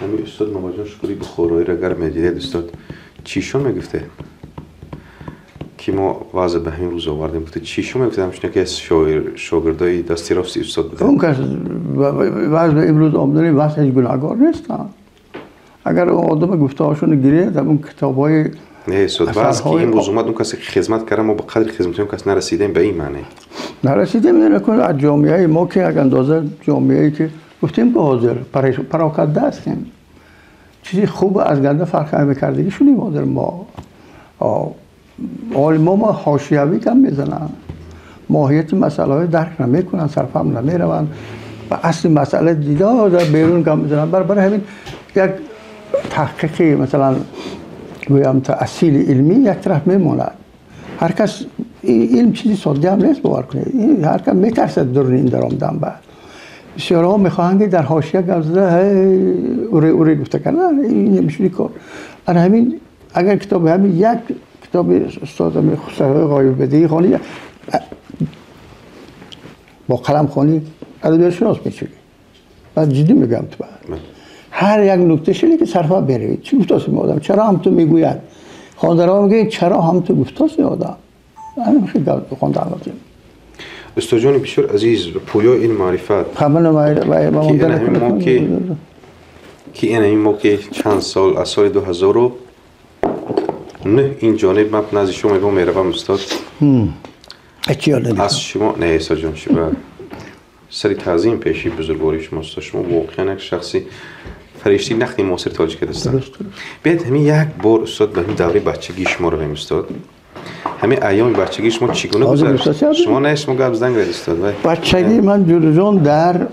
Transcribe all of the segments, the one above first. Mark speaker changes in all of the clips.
Speaker 1: همین استاد مواجه شکری به خورایی را گر مجید استاد چیشون میگفته که ما واضح به همین روز آوردیم گفته چیشون میگفته همچنین که شاگردای دستی رفتی استاد بوده
Speaker 2: اون کس وضع امروز آمدنی وضع هیچ گناهگار نیستن. اگر آدم گفته هاشون گیره در اون کتاب های
Speaker 1: نه استاد باز که این روز اومد اون کسی خدمت کردم و به قدر خدمت اون کس نرسیدیم به این معنی
Speaker 2: نرسیدیم. نکنه از جامعه ما که یک اندازه جامعه که گفتیم که حاضر پراکنده هستیم، چیزی خوب از گنده فرق نمی‌کردگی شدیم حاضر. ما عالما ما حاشیوی کم میزنن، ماهیت مسئله های درک نمیکنن، صرفا نمیرون و اصل مسئله دیده در بیرون کم میزنن. برای همین یک تحقیقی مثلا گویم تأصیل علمی یک طرف میموند. هر کس علم چیزی ساده هم نیست باور کنید. هر کس میترسد در این درآمدن بعد بسیارها میخواهند که در حاشیه گذره اوری گفته کنن این نمیشونی کار. برای همین اگر کتاب همین یک کتاب استاد همین صحیح غایب بدهی خانی با قلم خانی ادبیات شناس میشوی. بعد جدی میگم تو هر یک نکته شلی که صرفا بروید چی گفتاست می آدم چرا هم تو میگوید خواندرها میگه چرا هم تو گفتاست می آدم همین خیلی خواندر لازم.
Speaker 1: استاد جان بسیار عزیز پویا این معرفت که این ما که چند سال از سال 2000 نه این جانب من نزد شما میروم استاد از شما نه استاد جان شما سری تعظیم پیشی بزرگواری شما است. شما واقعا یک شخصی فرشته نختی معاصر تاجیک هستید. بیاید همین یک بار استاد به دوره بچگی شما رو ببینیم استاد. همین ایام بچگی شما چگونه گذشت؟ شما نه شما گپ زدن گرید استاد.
Speaker 2: بچگی من جورجان در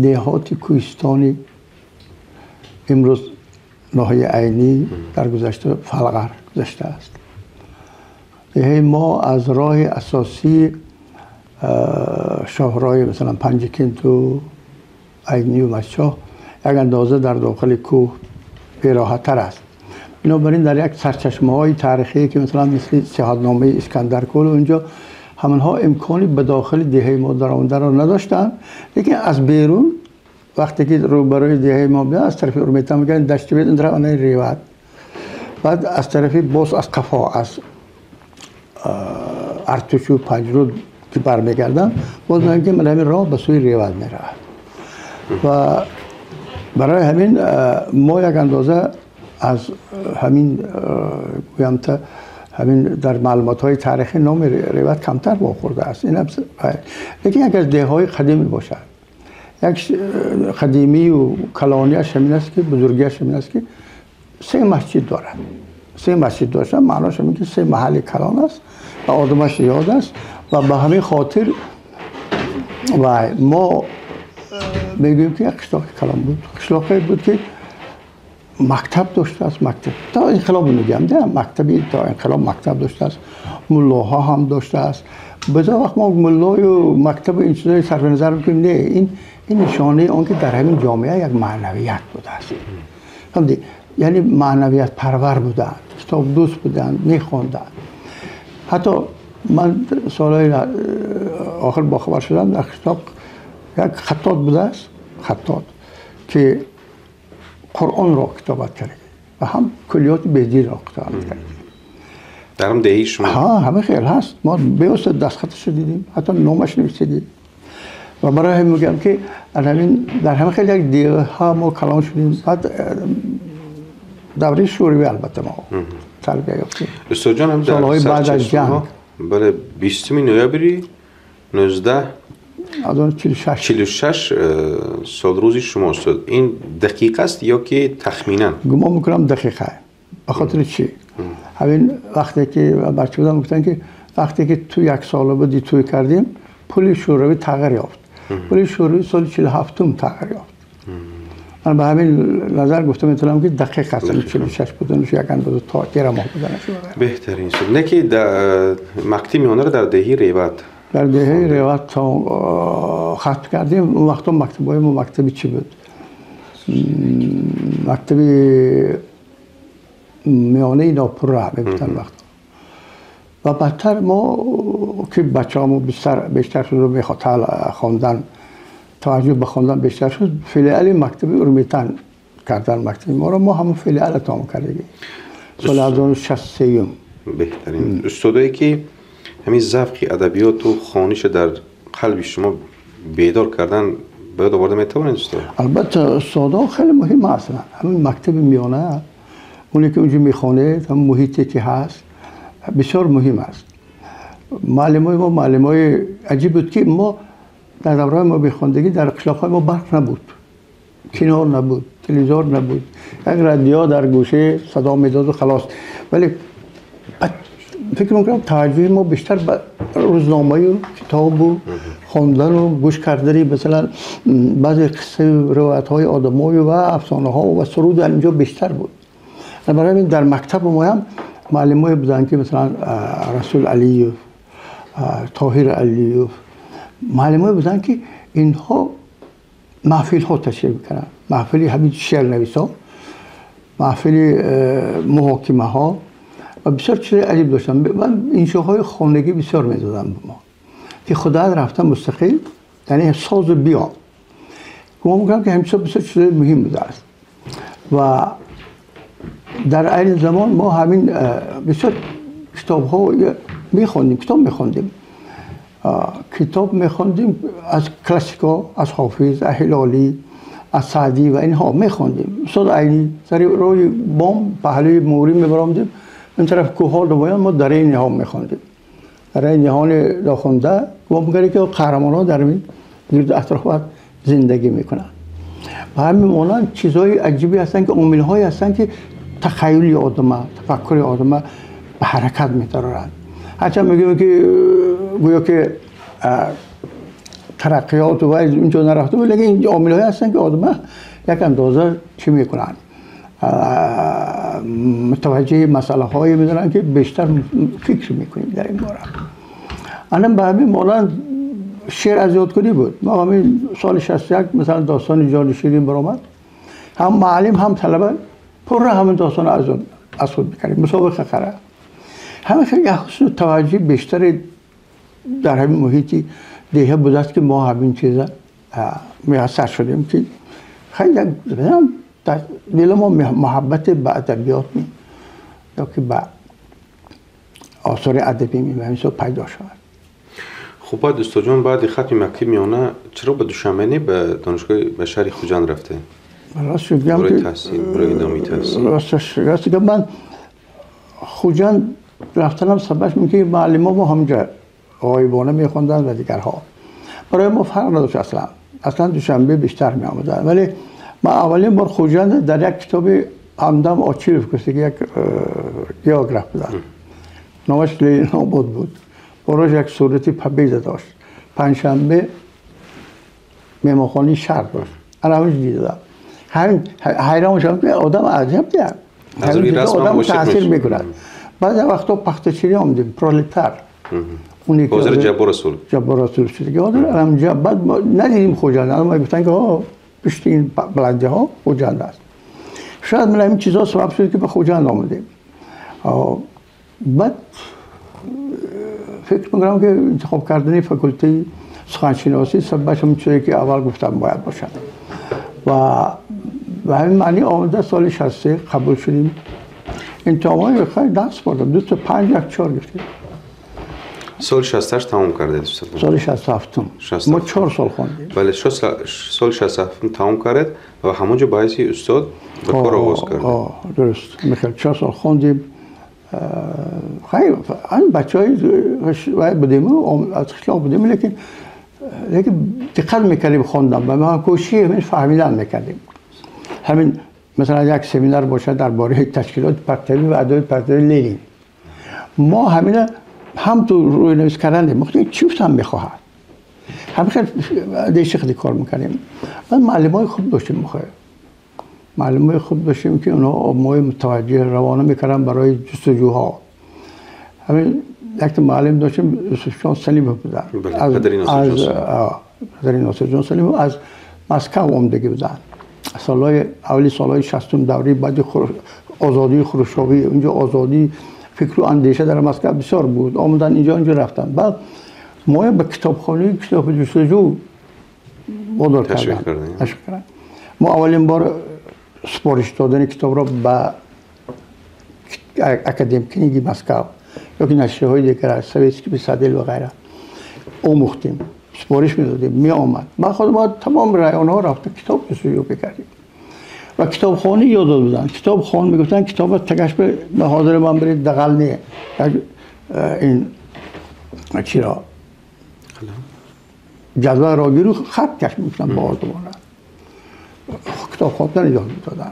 Speaker 2: دهات کوهستانی امروز ناحیه عینی در گذشته فلغر گذشته است. دهه ما از راه اساسی شاهراه مثلا پنجکند و عینی و مشاه یک اندازه در داخل کوه بی‌راحت تر است. بنابراین در یک سرچشمه های تاریخی که مثلا مثل سیاحتنامه اسکندرکل اونجا همانها امکانی به داخل دهه ما درآمده را نداشتند، لیکن از بیرون وقتی که روبروی دهه ما بیاد از طرف اورمیتا میگن دشت بید اندر آن ریوت، بعد از طرف باز از قفا از ارتش و پنجرود که برمیگردن باز میگن که من همین راه به سوی ریوت میره و برای همین ما یک اندازه از همین گویم تا همین در معلومات های تاریخی نام ریوت کمتر واخورده است. این لیکن یک از ده های قدیمی باشد، یک قدیمی و کلانیش همین است که بزرگیش همین است که 3 مسجد دارد. 3 مسجد داشتن معناش همین که 3 محل کلان است و آدمش یاد است و به همین خاطر و ما میگویم که یک قشلاق کلان بود. قشلاقی بود که مکتب داشته است. مکتب تا انقلاب میگم ده مکتبی تا انقلاب مکتب داشته است. ملاها هم داشته است. بذار وقت ما ملای و مکتب این چیزای صرف نظر میکنیم نه این نشانه آن که در همین جامعه یک معنویت بوده است. فهمیدی؟ یعنی معنویت پرور بودند، کتاب دوست بودند، میخواندند. حتی من سالهای آخر باخبر شدم در کتاب یک خطاط بوده است، خطاط که قرآن را کتابت کرده و هم کلیات بهدی را کتابت کرده.
Speaker 1: درم دهی شما؟
Speaker 2: همه خیلی هست. ما بیوست دستخطش رو دیدیم، حتی نامش نوشتیم و برای همین میگم که در همه خیلی یک دیگه ها ما کلان شدیم. بعد دوره شوروی البته ما تربیه یافتیم.
Speaker 1: استاد جان هم
Speaker 2: سالهای بعد از جنگ
Speaker 1: برای 20 نوامبر 1946 سال روزی شما استاد. این دقیقه است یا که تخمینا؟
Speaker 2: گمان میکنم دقیقه. به خاطر چی؟ همین وقتی که بچه بودم گفتن که وقتی که تو 1 سال بعدی توی کردیم پول شوروی تغییر یافت. پول شوروی سال 47 تغییر یافت. من به همین نظر گفتم میتونم که دقیق است 46 بودنش یک اندازه تا 13 ماه بودنش.
Speaker 1: بهترین شد. نه که مکتب میانه در دهه ریوت
Speaker 2: در دهه ریوت تا ختم کردیم. اون وقتا مکتبای ما مکتبی چی بود؟ مکتبی میانه ناپوره میگفتن وقتا. و بدتر ما که بچه‌هامو بیشتر شد میخواد خواندن توجه به خواندن بیشتر شد. فیلیال مکتب اورمیتان کردن مکتب ما رو ما همون فعلا تمام کردیم سال 1963.
Speaker 1: بهترین استادایی که همین ذوق ادبیات و خوانش در قلب شما بیدار کردن باید آورده میتوانید استاد؟
Speaker 2: البته استادا خیلی مهم هستن. همین مکتب میانه اونی که اونجا میخونه هم محیطی که هست بسیار مهم است. معلمای ما معلمای عجیب بود که ما در دوران ما بخوندگی در قشلاق‌های ما برق نبود، کنار نبود، تلویزیون نبود، یک رادیو در گوشه صدا میداد و خلاص. ولی فکر میکنم توجه ما بیشتر به روزنامه و کتاب و خواندن و گوش کردن مثلا بعضی قصه روایت های آدمایی و افسانه ها و سرود اینجا بیشتر بود. برای این در مکتب ما هم معلمای بودن که مثلا رسول علیوف، طاهر علیوف، معلمای بودن که اینها محفل ها تشکیل میکنن، محفلی همین شعر نویسا، محفلی محاکمه ها و بسیار چیز عجیب داشتن. من انشاهای خانگی بسیار میدادم به ما که خدا رفتم مستقل، یعنی ساز بیا گمان میکنم که همیشه بسیار چیز مهم بوده است. و در این زمان ما همین بسیار کتاب ها میخوندیم، کتاب میخوندیم از کلاسیکا، از حافظ، از هلالی، از سعدی و اینها میخوندیم. استاد عینی سر روی بام پهلوی موری میبرامدیم، این طرف کوه دویان ما در این نهان میخوندیم. در این نهان داخونده گمان میگه که قهرمان ها در این گرد اطراف زندگی میکنن. و همین مانند چیزهای عجیبی هستن که عامل هایی هستن که تخیلی آدم، تفکر آدم به حرکت می‌دارند. هرچند میگیم که گویا که ترقیات و اینجا نرفته، ولی این عامل هایی هستن که آدم یک اندازه چی میکنن، متوجه مسئله هایی میدونن که بیشتر فکر میکنیم در این باره. الان به همین مانند شعر از یاد کنی بود. ما همین سال 61 مثلا داستان جان شیرین برآمد، هم معلم هم طلبه پر همین داستان از خود میکنیم، مسابقه قرار. همه خیلی حسن توجه بیشتر در همین محیطی دیگه بود است که ما همین چیزا میسر شدیم که خیلی در دل ما محبت به ادبیات یا که به آثار ادبی همین پیدا شد.
Speaker 1: خب بعد استاد جان بعد ختم مکتب میانه چرا به دوشنبه به دانشگاه به شهر خوجند رفته؟
Speaker 2: راستش میگم که
Speaker 1: برای تحصیل، برای ادامه تحصیل.
Speaker 2: راستش که من خوجند رفتنم سببش میگه که معلمان ما همونجا غایبانه میخوندن و دیگرها. برای ما فرق نداشت اصلا دوشنبه بیشتر میآمدن. ولی من اولین بار خوجند در یک کتاب همدم آچیلوف که یک گیاگراف بودن، نامش لیلی نابود بود، براش یک صورتی پبیزه داشت. پنجشنبه مهمانخانه شهر داشت، انا همونش دیدم. همین حیران شدم که آدم عجب دیدم، آدم تحصیل میکند. بعد وقتا پختچیری آمدیم، پرولتر
Speaker 1: بازار جبار رسول
Speaker 2: شده که آدم بعد ما ندیدیم خوجند. ما گفتن که پشت این بلنده ها خوجند است. شاید من این چیزا سبب شد که به خوجند آمدیم. بعد فکر میکنم که انتخاب کردن فاکولته سخنشناسی سببش هم چیزی که اول گفتم باید باشد و به همین معنی آمده سال 63 قبول شدیم. امتحان‌های خیلی دست بردم، 2 تا 5 یک 4 گرفتیم.
Speaker 1: سال 68 تمام کرده استاد؟
Speaker 2: سال 67 ما 4 سال خوندیم.
Speaker 1: بله سال 67 تمام کرد و همونجا باعثی استاد به کار آغاز کرد.
Speaker 2: درست میخواد 4 سال خوندیم. خیلی این بچه‌های بودیم از خیلی بودیم، لیکن دقت میکردیم خوندن و ما کوشش همین فهمیدن میکردیم. همین مثلا یک سمینار باشه درباره تشکیلات پرتوی و ادبیات پرتوی لنین، ما همین هم تو روی نویس کردن مختلف چیفت هم میخواهد، هم خیلی دیشقی کار میکنیم. و معلمای خوب داشتیم میخواه، معلمای خوب داشتیم که اونا ما متوجه روانه میکردن برای جستجوها. همین یک معلم داشتیم یوسف سلیم بودن، از پدری ناصر جان سلیم از مسکو آمدگی بودن. اولی سالهای 60 دوره بعد آزادی خروشچوی، اونجا آزادی فکر و اندیشه در مسکو بسیار بود، آمدن اینجا رفتن. بعد ما به کتابخانه کتاب جستجو وادار کردن. ما اولین بار سپارش دادن کتاب را به اکادمی کниги مسکو یا که نشریه های دیگر سویتسکی بیسادل و غیره آموختیم، سپارش میدادیم، می آمد. ما خودم تمام رایان ها رفته کتاب جستجو بکردیم و کتابخوانی یاد دادن. کتابخوان میگفتن کتاب تکش به حاضر من برید دقل نیه این چی را جدول راگی رو خط کش میکنن با آزمانه کتاب خواندن یاد میدادن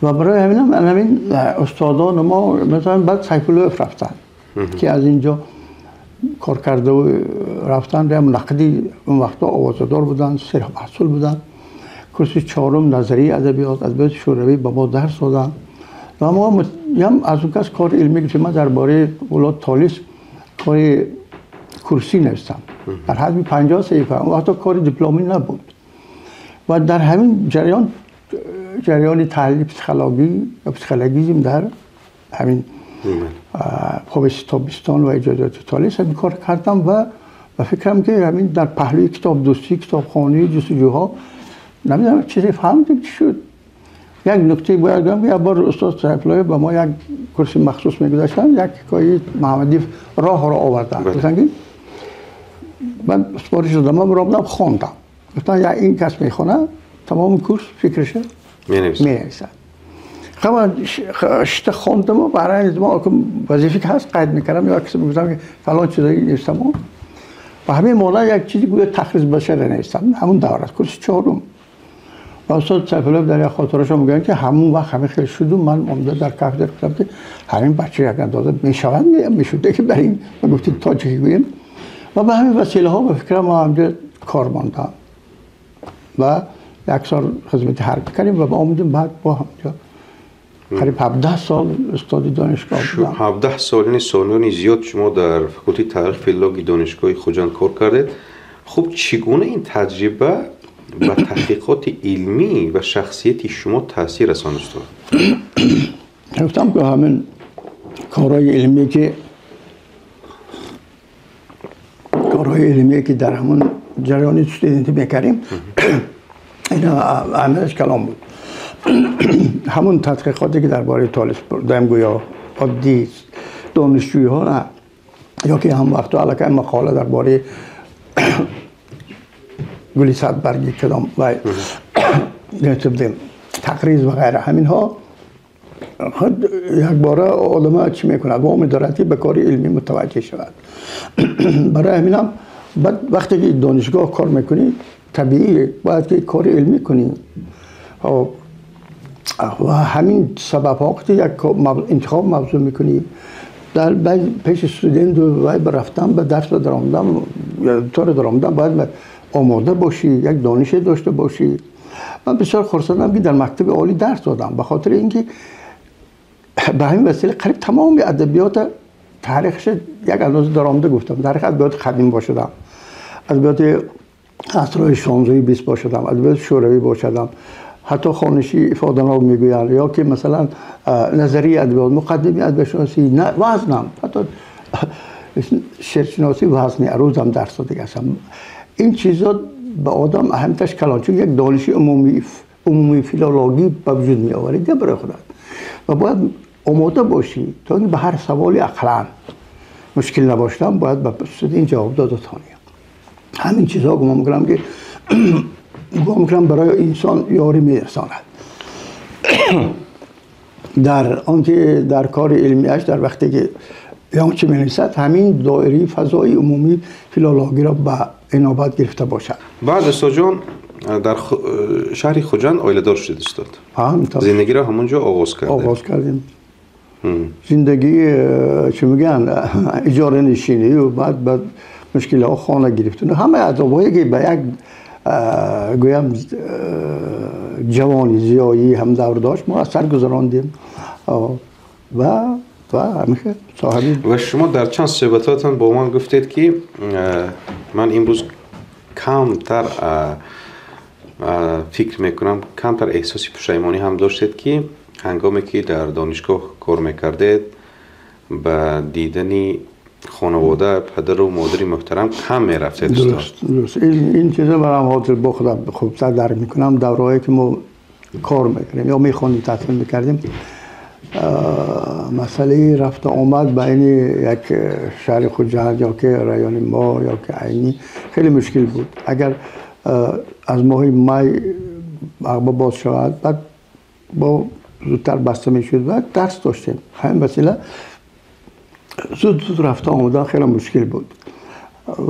Speaker 2: و برای همین استادان ما مثلا بعد سایکولوژ رفتن که از اینجا کار کرده و رفتن هم نقدی اون وقتا آوازدار بودن، سرح محصول بودن. کورس چهارم نظریه ادبیات شوروی با ما درس دادن و ما هم از اون کس کار علمی که من درباره اولاد تالیس کار کورسی نوشتم در حد 50 صفحه. اون وقتا کار دیپلمی نبود و در همین جریان تحلیل پسیکولوژیسم در همین تابستان و اجازات تالیس همین کار کردم و فکرم که همین در پهلوی کتاب دوستی، کتابخوانی، جستجوها نمیدونم چیزی فهمیدم چی شد. یک نکته باید بگم، یک بار استاد صاحب با ما یک کورس مخصوص میگذاشتن، یک حکایه محمدی راه را آوردن. گفتن که من سپارش دادم را بودم خواندم. گفتن یا این کس میخونه تمام کورس فکرشه مینویسد. خب شته خواندم و برای ما وظیفه که هست قید میکردم یا کسی میگفتم که فلان چیزایی نوشتم و همین مولا یک چیزی گویا تخریص بشر نوشتم. همون دوره کورس چهارم و استاد سیفالوف در یک خاطرشون میگن که همون وقت همه خیلی شدم من اومده در کاف در گفتم که همین بچه یک اندازه میشوند میشوده که بریم و گفتید تاجیکی گوییم و به همین وسیله ها به فکر ما همجا کار ماندم و یک سال خدمت حربی کردیم و با آمدیم بعد با همجا قریب 17 سال استاد دانشگاه بودم.
Speaker 1: 17 سال یعنی سالانی زیاد شما در فکولته تاریخ فیلولوژی دانشگاه خوجند کار کردید. خب چگونه این تجربه و تحقیقات علمی و شخصیت شما تاثیر رسانید است؟
Speaker 2: گفتم که همین کارهای علمی که در همون جریان استودنتی میکردیم اینا اهمیتش کلام بود. همون تحقیقاتی که درباره تالیس بردم گویا عادی دانشجویی ها نه یا که هم وقت علاقه مقاله درباره گلی صدبرگی کدام و تقریض و غیره همین ها یک باره آدم چی میکنه وام دارد به کار علمی متوجه شود. برای همین هم وقتی که دانشگاه کار میکنی طبیعی باید که کار علمی کنی و همین سبب وقتی یک انتخاب موضوع میکنی در پیش استودنت و برفتم به درس درآمدم طور درآمدم باید آماده باشی، یک دانش داشته باشی. من بسیار خرسندم که در مکتب عالی درس دادم به خاطر اینکه به همین وسیله قریب تمام ادبیات تاریخش یک اندازه درآمده گفتم. تاریخ ادبیات قدیم باشدم، ادبیات عصرهای 16 20 باشدم، ادبیات شوروی باشدم، حتی خانشی افادنا میگویند یا که مثلا نظریه ادبیات مقدمه ادبیات شناسی وزنم، حتی شعرشناسی وزنی روزم درس داده هستم. این چیزا به آدم اهمیتش کلان چون یک دانش عمومی فیلولوژی به وجود می آورد برای خودت و باید آماده باشی تا اینکه به هر سوالی اقلا مشکل نباشتم باید به این جواب داده تانی. همین چیزها گمان میکنم برای انسان یاری میرساند. در آنکه در کار علمیش در وقتی که یا چه می‌نویسد همین دایره فضای عمومی فیلولوژی را به عنایت گرفته باشد.
Speaker 1: بعد استاد جان در شهر خوجند آیله دار شدید استاد. زندگی را همونجا آغاز
Speaker 2: کردیم. زندگی چه میگن اجاره نشینی و بعد مشکلات خانه گرفتن همه عذابایی که به یک گویم جوانی زیایی هم دور داشت ما اثر گذراندیم و همیشه صاحبی.
Speaker 1: و شما در چند صحبتاتون با من گفتید که من امروز کمتر فکر میکنم، کمتر احساسی پشیمانی هم داشتید که هنگامی که در دانشگاه کار میکردید به دیدنی خانواده پدر و مادری محترم کم میرفتید.
Speaker 2: درست این چیزا برام حاضر با خودم خوب درک میکنم. دورهایی که ما کار میکنیم یا میخوندیم تحصیل میکردیم مسئله رفت آمد بین یک شهر خودجهت یا که رایان ما یا که عینی خیلی مشکل بود. اگر از ماه می اقبا باز شود بعد با زودتر بسته میشد و درس داشتیم. همین وسیله زود رفت آمدن خیلی مشکل بود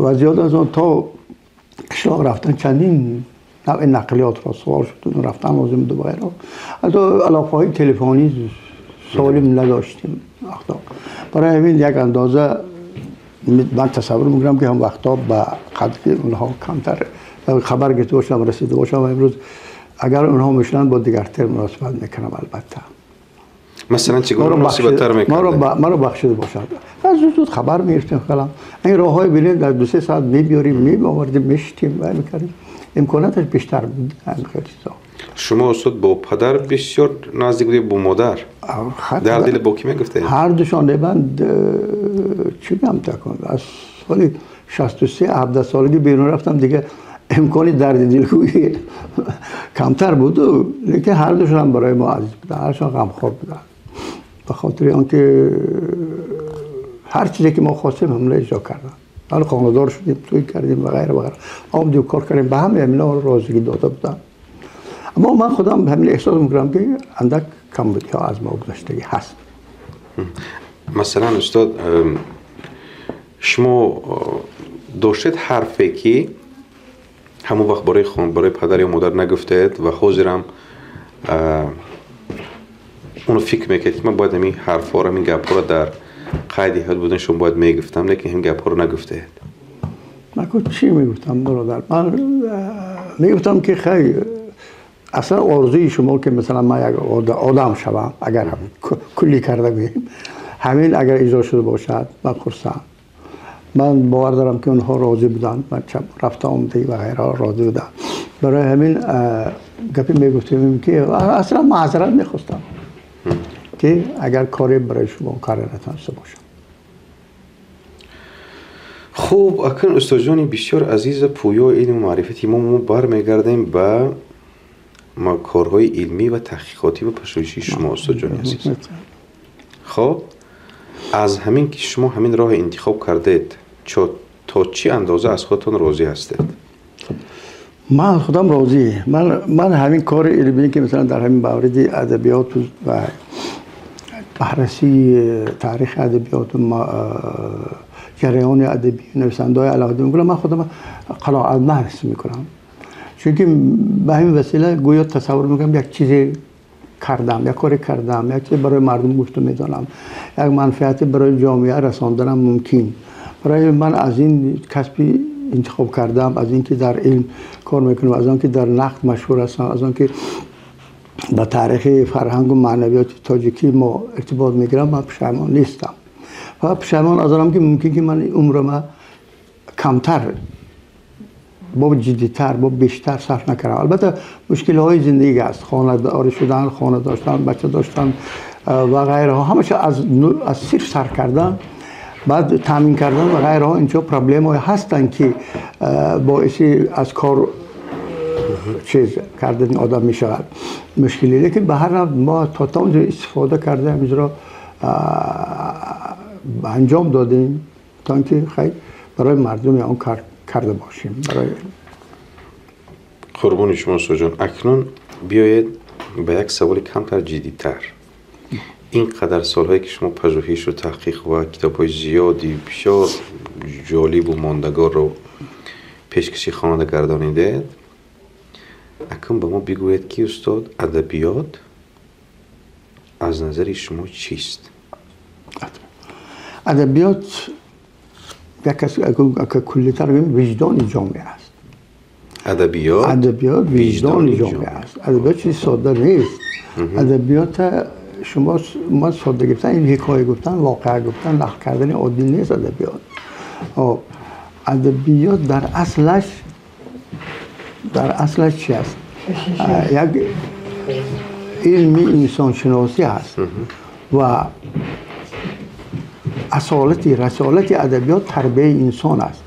Speaker 2: و زیاد از آن تا قشلاق رفتن چندین نوع نقلیات را سوار شد رفتن لازم بود و غیره. حتی علاقه های تلفنی سالم نداشتیم وقتا. برای همین یک اندازه من تصور میکنم که هم وقتا به قدر اونها کمتر خبر گرفته باشم رسیده باشم و امروز اگر اونها میشنن با دیگرتر مناسبت میکنم. البته
Speaker 1: مثلا چگونه مناسبت‌تر میکنه؟
Speaker 2: ما رو بخشیده باشد از زود خبر میگرفتیم. خیلی این راه های بینید در 2-3 ساعت میبیاریم میآوردیم میشتیم و میکردیم. امکاناتش بیشتر بود. همین خیلی چیزا.
Speaker 1: شما استاد با پدر بسیار نزدیک بودید با مادر؟ در دل با کی میگفتید؟
Speaker 2: هر دوشان من چی میگم تکون از سال 63 17 سالگی بیرون رفتم دیگه امکانی درد دلگویی کمتر بود لیکن هر دوشان هم برای ما عزیز بودن. هرشان غمخوار بودن به خاطر آنکه هر چیزی که ما خواستیم همون اجرا کردن. حالا خانه‌دار شدیم توی کردیم و غیره و غیره آمدیم کار کردیم به همه اینا رازگی داده بودن. اما من خودم همین احساس میکنم که اندک کمبودی ها از ما گذشتگی هست.
Speaker 1: مثلا استاد شما داشتید حرفی که همون وقت برای پدر یا مادر نگفتید و حاضرم اونو فکر میکردید که من باید همین حرفا رو همین گپا رو در قید حد بودن شما باید میگفتم لیکن هم گپا رو نگفتید؟
Speaker 2: من چی میگفتم برادر؟ من میگفتم که خیلی اصلا آرزوی شما که مثلا من یک آدم شوم اگر کلی کرده بیم همین اگر اجرا شده باشد من خرسم. من باور دارم که اونها راضی بودن من رفته آمده و غیره راضی بودن. برای همین گپی میگفتیم که اصلا معذرت میخواستم که اگر کاری برای شما کار نتونسته باشم.
Speaker 1: خوب اکنون استاد جان بسیار عزیز پویا علم و معرفتی ما برمیگردیم به کارهای علمی و تحقیقاتی و پژوهشی شما استاد جان عزیز. خب از همین که شما همین راه انتخاب کردید تا چی اندازه از خودتون راضی هستید؟
Speaker 2: من خودم راضی. من همین کار علمی که مثلا در همین مورد ادبیات و بررسی تاریخ ادبیات و جریان ادبی نویسنده‌های علاقه میکنم من خودم قناعت محض میکنم چون که به همین وسیله گویا تصور میکنم یک چیزی کردم یک کاری کردم یک چیز برای مردم گفته میدانم یک منفعت برای جامعه رساندنم ممکن. برای من از این کسبی انتخاب کردم از اینکه در علم کار میکنم از آنکه در نقد مشهور هستم از آنکه با تاریخ فرهنگ و معنویات تاجیکی ما ارتباط میگیرم من پشیمان نیستم و پشیمان از آنم که ممکن که من عمرم کمتر با جدیتر با بیشتر صرف نکردم. البته مشکل های زندگی است خانه دار شدن خانه داشتن بچه داشتن و غیره ها همش از صفر سر کردن بعد تامین کردن و غیره ها اینجا پرابلم های هستن که باعثی از کار چیز کردن آدم می شود مشکلی. لیکن به هر نوع ما تا اونجا استفاده کرده همینجا را انجام دادیم تا اینکه خیلی برای مردم اون کار کرده باشیم. برای
Speaker 1: قربون شما استاد جان. اکنون بیایید به یک سوال کمتر جدی‌تر. اینقدر سالهایی که شما پژوهش و تحقیق و کتاب‌های زیادی بسیار جالب و ماندگار رو پیشکشی خواننده گردانیدید اکنون به ما بگویید که استاد ادبیات از نظر شما چیست؟
Speaker 2: ادبیات یک از کلی‌تر وجدان جامعه است. ادبیات وجدان جامعه است. ادبیات چیز ساده نیست. ادبیات شما ما ساده گفتن این حکایه گفتن واقعه گفتن نقل کردن عادی نیست. ادبیات در اصلش چی است؟ یک علمی انسان شناسی است و رسالت ادبیات تربیت انسان است.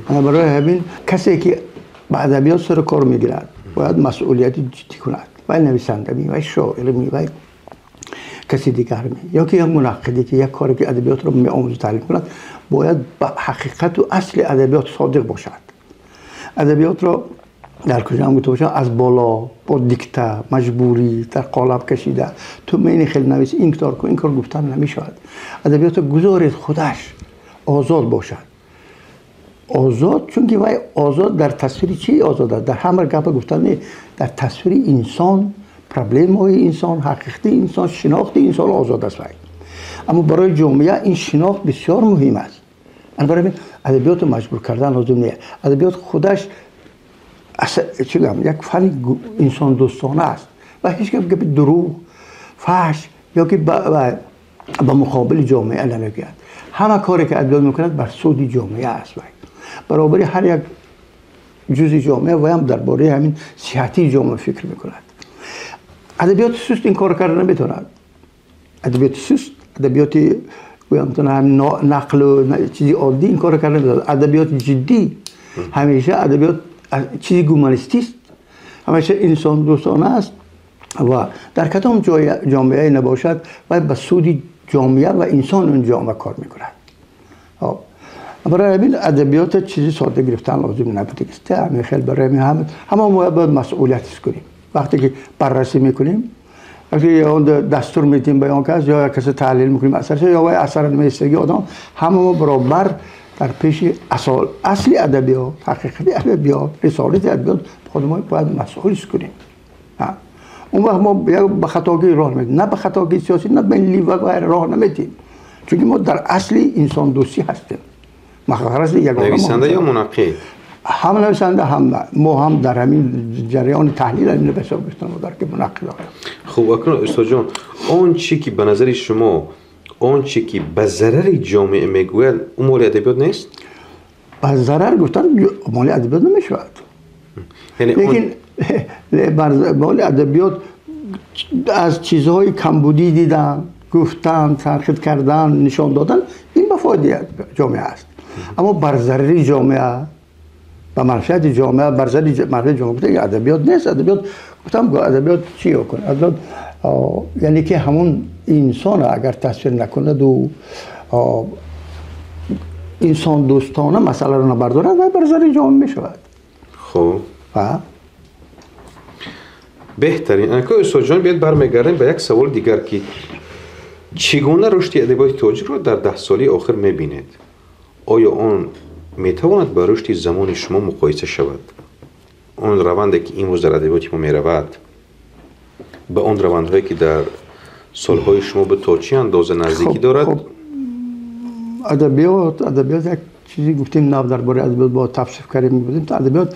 Speaker 2: برای همین کسی که با ادبیات سر کار میگیرد باید مسئولیت جدی کند. و نویسنده می و شاعر می و کسی دیگر می یا که یک منقدی که یک کاری که ادبیات رو می آموزه تعلیم کند باید با حقیقت و اصل ادبیات صادق باشد. ادبیات رو در کجا هم گفته باشم از بالا با دیکته مجبوری در قالب کشیده تو مین خیلی نویس این کار کن این کار گفتن نمیشود. ادبیات گذارید خودش آزاد باشد. آزاد چون که وای آزاد در تصویر چی آزاده؟ در همه گپ گفتن نه، در تصویر انسان، پرابلم های انسان، حقیقت انسان، شناخت انسان آزاد است وای. اما برای جامعه این شناخت بسیار مهم است. برای ادبیات مجبور کردن لازم نیست. ادبیات خودش چی بگم یک فن انسان دوستانه است و هیچ که دروغ فحش یا که با مقابل جامعه نمیگوید. همه کاری که ادبیات میکند بر سود جامعه است. برابر هر یک جزء جامعه و هم درباره همین صحتی جامعه فکر میکند. ادبیات سست این کار کردن نمیتوند. ادبیات سست، ادبیات هم نقل و چیزی عادی این کار کردن نمیتوند. ادبیات جدی همیشه ادبیات چیزی گومانیستی است، همیشه انسان دوستانه است و در کدام جامعه نباشد و به سود جامعه و انسان اون جامعه کار میکند. برای همین ادبیات چیزی ساده گرفتن لازم نبوده است. همین خیلی برای همین همه باید مسئولیت کنیم. وقتی که بررسی میکنیم، وقتی اون دستور میدیم به اون کس یا کسی تحلیل میکنیم اثرش یا اثر نمیستگی آدم همه برابر در پیش اصل ادبیات، حقیقت ادبیات، رسالت ادبیات خودمون باید مسئول کنیم. اون وقت ما به خطاگی راه نمیدیم، نه به خطاگی سیاسی نه به لیو و غیر راه نمیدیم، چون ما در اصل انسان دوستی هستیم.
Speaker 1: نویسنده یا منقد؟
Speaker 2: هم نویسنده هم ما هم در همین جریان تحلیل این بسیار بیشتر در که منقد داریم.
Speaker 1: خب اکنون استاد جان، اون چی که به نظر شما اون چی که به ضرر جامعه میگوید اون مال ادبیات نیست؟
Speaker 2: به ضرر گفتن مال ادبیات نمیشود. لیکن مال ادبیات از چیزهای کمبودی دیدن، گفتن، تنقید کردن، نشان دادن این به فایده جامعه است. اما بر ضرر جامعه و منفعت جامعه بر ضرر منفعت جامعه گفتن ادبیات نیست. ادبیات گفتم ادبیات چی کنه؟ ادبیات یعنی که همون انسان اگر تصویر نکند و انسان دوستانه مسئله رو نبردارد و بر ضرر جامعه می شود.
Speaker 1: خب بهترین استاد جان بیاد برمیگردیم به یک سوال دیگر که چگونه رشد ادبیات تاجیک رو در 10 سالی آخر میبینید؟ آیا آن میتواند با رشد زمان شما مقایسه شود؟ اون روندی که این روز در ادبیات ما میرود به اون روندهایی که در سالهای شما به تا چه اندازه نزدیکی دارد؟
Speaker 2: خب ادبیات یک چیزی گفتیم نو درباره ادبیات با توصیف کردیم می‌بودیم. ادبیات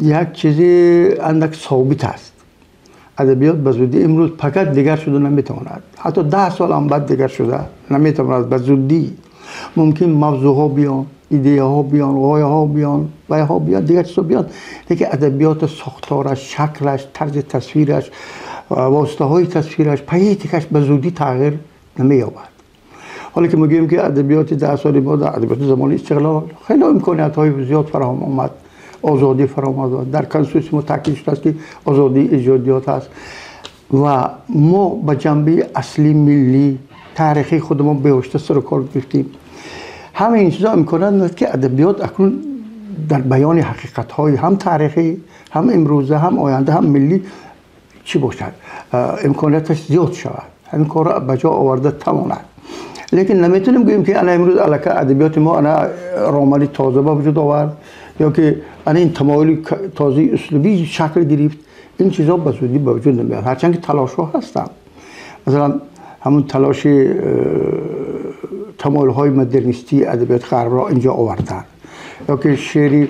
Speaker 2: یک چیزی اندک ثابت است. ادبیات به زودی امروز فقط دیگر شده نمیتواند، حتی 10 سال هم بعد دیگر شده نمیتواند به زودی. ممکن موضوع ها بیان، ایده ها بیان، غایه ها بیان، وایه ها بیان، دیگر چیزا بیان، لیکن ادبیات ساختارش، شکلش، طرز تصویرش، واسطه های تصویرش، پیتیکش به زودی تغییر نمی‌یابد. حالا که میگیم که ادبیات 10 سال بعد ادبیات زمان استقلال خیلی امکانات های زیاد فراهم آمد، آزادی فراهم آمد. در کنستیتوسیون ما تاکید شده است که آزادی ایجادیات است و ما به جنبه اصلی ملی تاریخی خودمون بهشته سر و کار گرفتیم. همه این چیزا امکانات دارد که ادبیات اکنون در بیان حقیقت های هم تاریخی، هم امروزه، هم آینده، هم ملی چی باشد امکاناتش زیاد شود، همین کار را به جا آورده تواند. لیکن نمیتونیم بگیم که انا امروز علاقه ادبیات ما انا راملی تازه به وجود آورد یا که انا این تمایل تازه اسلوبی شکل گرفت. این چیزا به زودی به وجود نمیاد، هرچند که تلاش ها هستن. مثلا همون تلاش تمایل های مدرنیستی ادبیات غرب را اینجا آوردن یا که شعری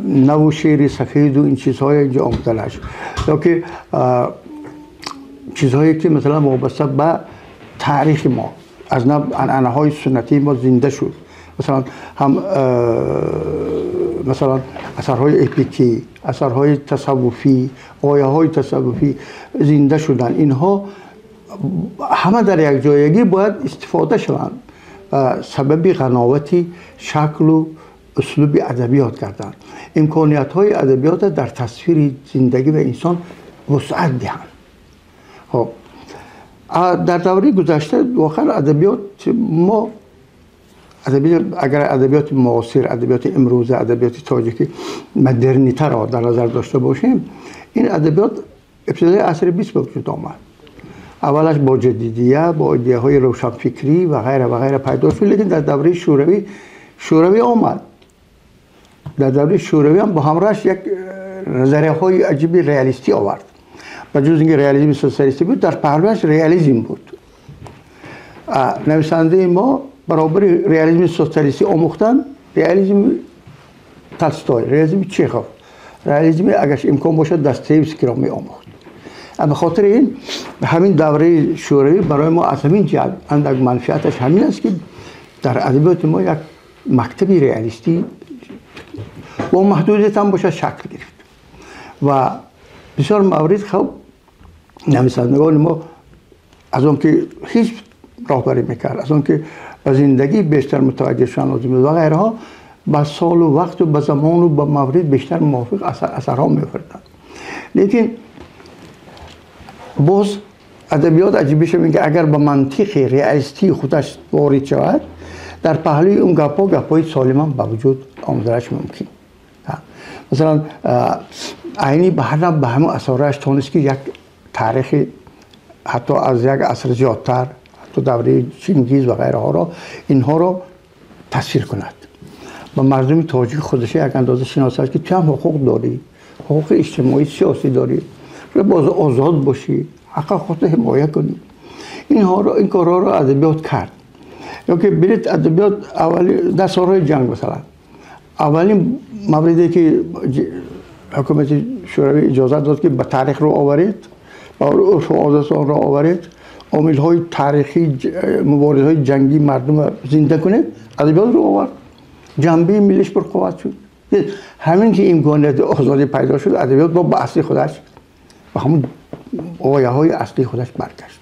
Speaker 2: نو شعری سفید و این چیزهای اینجا آمدنش یا که چیزهایی که مثلا وابسته به تاریخ ما از عنعنه های سنتی ما زنده شد. مثلا هم مثلا اثرهای اپیکی، اثرهای تصوفی، آیه های تصوفی زنده شدن. اینها همه در یک جایگی باید استفاده شوند و سبب قناوتی شکل و اسلوب ادبیات کردن. امکانیت های ادبیات در تصویر زندگی و انسان وسعت دهند. خب در دوره گذشته واقعا ادبیات ما اگر ادبیات معاصر، ادبیات امروزه، ادبیات تاجیکی مدرنی‌تر را در نظر داشته باشیم، این ادبیات ابتدای عصر 20 به وجود آمد. اولش با جدیدیه، با ایده‌های روشنفکری و غیره و غیره پیدا شد، لیکن در دوره شوروی آمد. در دوره شوروی هم با همراهش یک نظریه‌های عجیبی ریالیستی آورد. و جز اینکه ریالیسم سوسیالیستی بود، در پهلوش ریالیسم بود. نویسنده ما برابر ریالیسم سوسیالیستی آموختن، ریالیسم تالستوی، ریالیسم چخوف، ریالیسم اگرش امکان باشد داستایوفسکی را می آموخت. اما خاطر این همین دوره شوروی برای ما از همین جهت اندک منفعتش همین است که در ادبیات ما یک مکتبی ریالیستی با محدودیت هم باشه شکل گرفت و بسیار موارد خب نویسندگان ما از اون که هیچ راهبری میکرد، از اون که به زندگی بیشتر متوجه شدن و غیره ها، با سال و وقت و به زمان و به موارد بیشتر موافق اثرها می‌آوردند. لیکن باز ادبیات عجیبی شد که اگر به منطق ریالیستی خودش وارد شود، در پهلوی اون گپ‌های سالم به وجود آمدنش ممکن. مثلا عینی به همون اثرش تونست که یک تاریخ حتی از یک عصر زیادتر، حتی دوره چنگیز و غیره ها را، اینها را تصویر کند. با مردم تاجیک خودش یک اندازه شناسد که تو هم حقوق داری، حقوق اجتماعی سیاسی داری، باز آزاد باشی، حق خودت حمایت کنی. این کارها را ادبیات کرد. یا که برید ادبیات اولی در سالهای جنگ مثلا اولین موردی که حکومت شوروی اجازه داد که به تاریخ رو آورید و عرف و عادتان رو آورید، عامل‌های تاریخی، مبارزهای جنگی مردم زنده کنید، ادبیات رو آورد، جنبه ملیش پرقوت شد. همین که امکانات آزادی پیدا شد، ادبیات با اصلی خودش و همون آیه‌های اصلی خودش برگشت.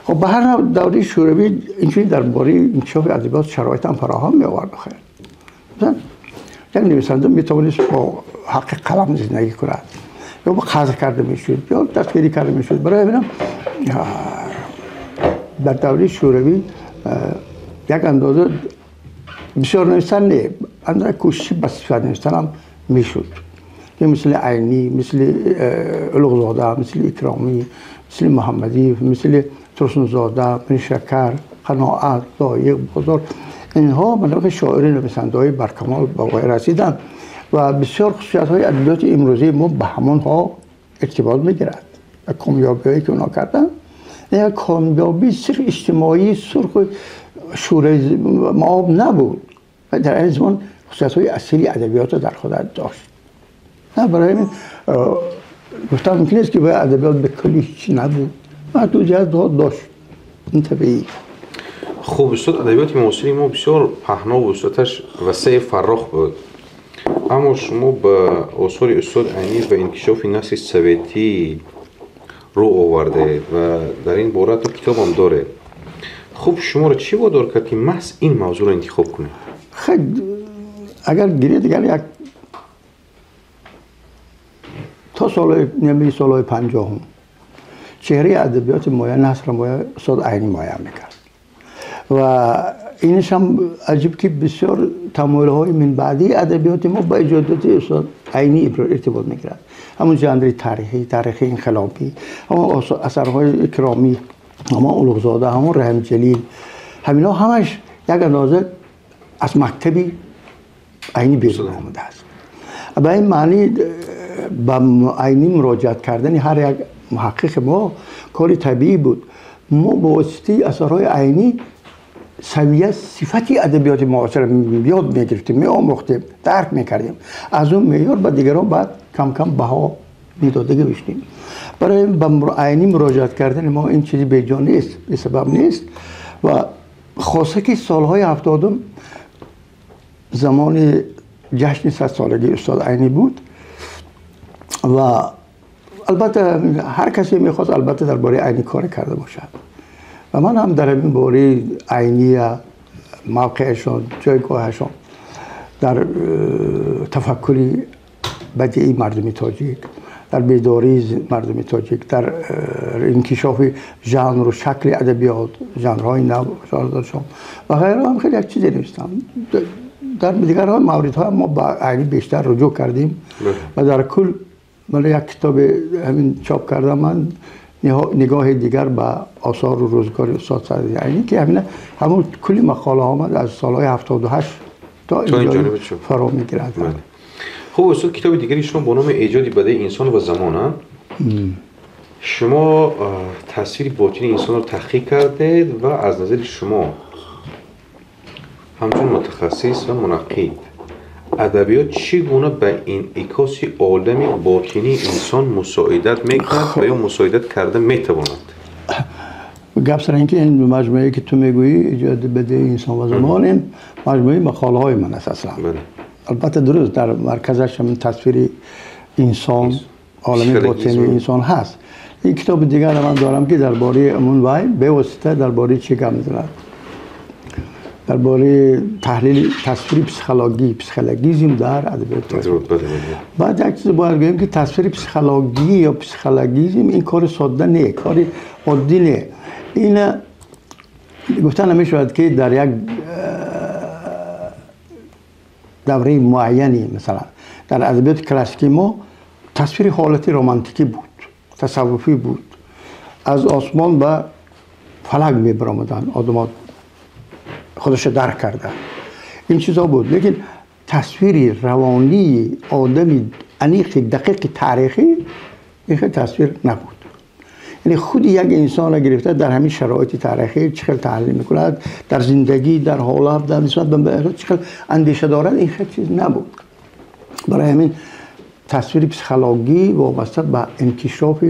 Speaker 2: خب به هر دوره شوروی اینجوری درباره انکشاف ادبیات شرایط هم فراهم می‌آورد. بخیر مثلا یک نویسنده میتوانست با حق قلم زندگی کند، یا با قدر کرده میشد، یا دستگیری کرده میشد. برای همین در دوره شوروی یک اندازه بسیار نویسن نه، اندازه کوششی به صفت نوشتن هم میشد که مثل عینی، مثل علوق‌زاده، مثل اکرامی، مثل محمدی، مثل ترسن‌زاده، بن شکر، قناعت، ضایق، بزرگ، اینها منطقه شاعر نویسنده‌های برکمال به وای رسیدند و بسیار خصوصیت‌های ادبیات امروزی ما به همانها ارتباط می‌گیرد. کامیابی‌هایی که اونا کردن، این کامیابی صرف اجتماعی سرخ شورای معاب نبود، در این زمان خصوصیت‌های اصلی ادبیات در خود داشت. نه برای این گفتم ممکن است که باید ادبیات به کلی هیچی نبود، محدودیت داشت، این طبیعی.
Speaker 1: خب استاد، ادبیات معاصر ما بسیار پهنا و وسعتش وسیع فراخ بود، اما شما به آثار استاد عینی و انکشاف نسل سویتی رو آورده و در این باره تو کتاب هم داره. خب شما را چی وادار کرد که محض این موضوع را انتخاب کنید؟
Speaker 2: خب اگر گیرید دیگر یک تا سالهای 50 چهره ادبیات مایه نثر مایه استاد عینی مایه میکرد و اینش هم عجیب که بسیار تمایل‌های من بعدی ادبیات ما با ایجادات استاد عینی ارتباط میگیرد. همون ژانر تاریخی انقلابی، همون اثرهای اکرامی، همون علوق‌زاده، همون رحم جلیل، همینا همش یک اندازه از مکتبی عینی بیرون آمده است. به این معنی با عینی مراجعت کردن هر یک محقق ما کاری طبیعی بود. ما با واسطه اثرهای عینی سویه صفتی ادبیات معاصر یاد میگرفتیم، میآموختیم، درک میکردیم، از اون معیار به دیگران بعد کم کم بها میداده گشتیم. برای به عینی مراجعت کردن ما این چیزی به جا نیست، به سبب نیست و خاصه که سالهای 70 زمان جشن 100 سالگی استاد عینی بود و البته هر کسی میخواست البته درباره عینی کار کرده باشد و من هم در این باره عینی موقعشان، جایگاهشان در تفکری بدیعی مردمی تاجیک، در بیداری مردم تاجیک، در انکشاف ژانر و شکل ادبیات، ژانرهای نو شام و غیره هم خیلی یک چیزی نوشتم. در دیگر موردها ما با علی بیشتر رجوع کردیم و در کل من یک کتاب همین چاپ کردم من نگاه دیگر به آثار و روزگار استاد سعدی عینی که همون کلی مقاله آمد از سالهای 78 تا اینجا فرا میگیرد.
Speaker 1: خب استاد کتاب دیگری شما با نام ایجاد بدیع انسان و زمان، شما تصویر باطنی انسان رو تحقیق کردید و از نظر شما همچون متخصص و منقد ادبیات چگونه به این انعکاس عالم باطنی انسان مساعدت میکند و یا مساعدت کرده میتواند؟
Speaker 2: گپ سر اینکه این مجموعه که تو میگویی ایجاد بدیع انسان و زمان، این مجموعه مقاله های من است اصلا. البته درست در مرکزش هم تصویر انسان، عالم باطنی انسان هست. این کتاب دیگر من دارم که درباره امون وای به واسطه درباره چی گپ میزند، درباره تحلیل تصویر پسیخولوژیسم در ادبیات. بعد یک چیز باید بگیم که تصویر پسیخولوژی یا پسیخولوژیسم این کار ساده نه، کار عادی نه. این گفتن نمیشود که در یک دوره معینی مثلا در ادبیات کلاسیکی ما تصویر حالتی رمانتیکی بود، تصوفی بود، از آسمان به فلک میبرامدن، آدم خودش درک کرده، این چیزا بود. لیکن تصویری روانی آدمی عمیق دقیق تاریخی این تصویر نبود. یعنی خود یک انسان را گرفته در همین شرایط تاریخی چقدر تحلیل میکند، در زندگی، در حالات، در نسبت به چقدر اندیشه دارد، این خیلی چیز نبود. برای همین تصویر پسیخولوژی وابسته به انکشاف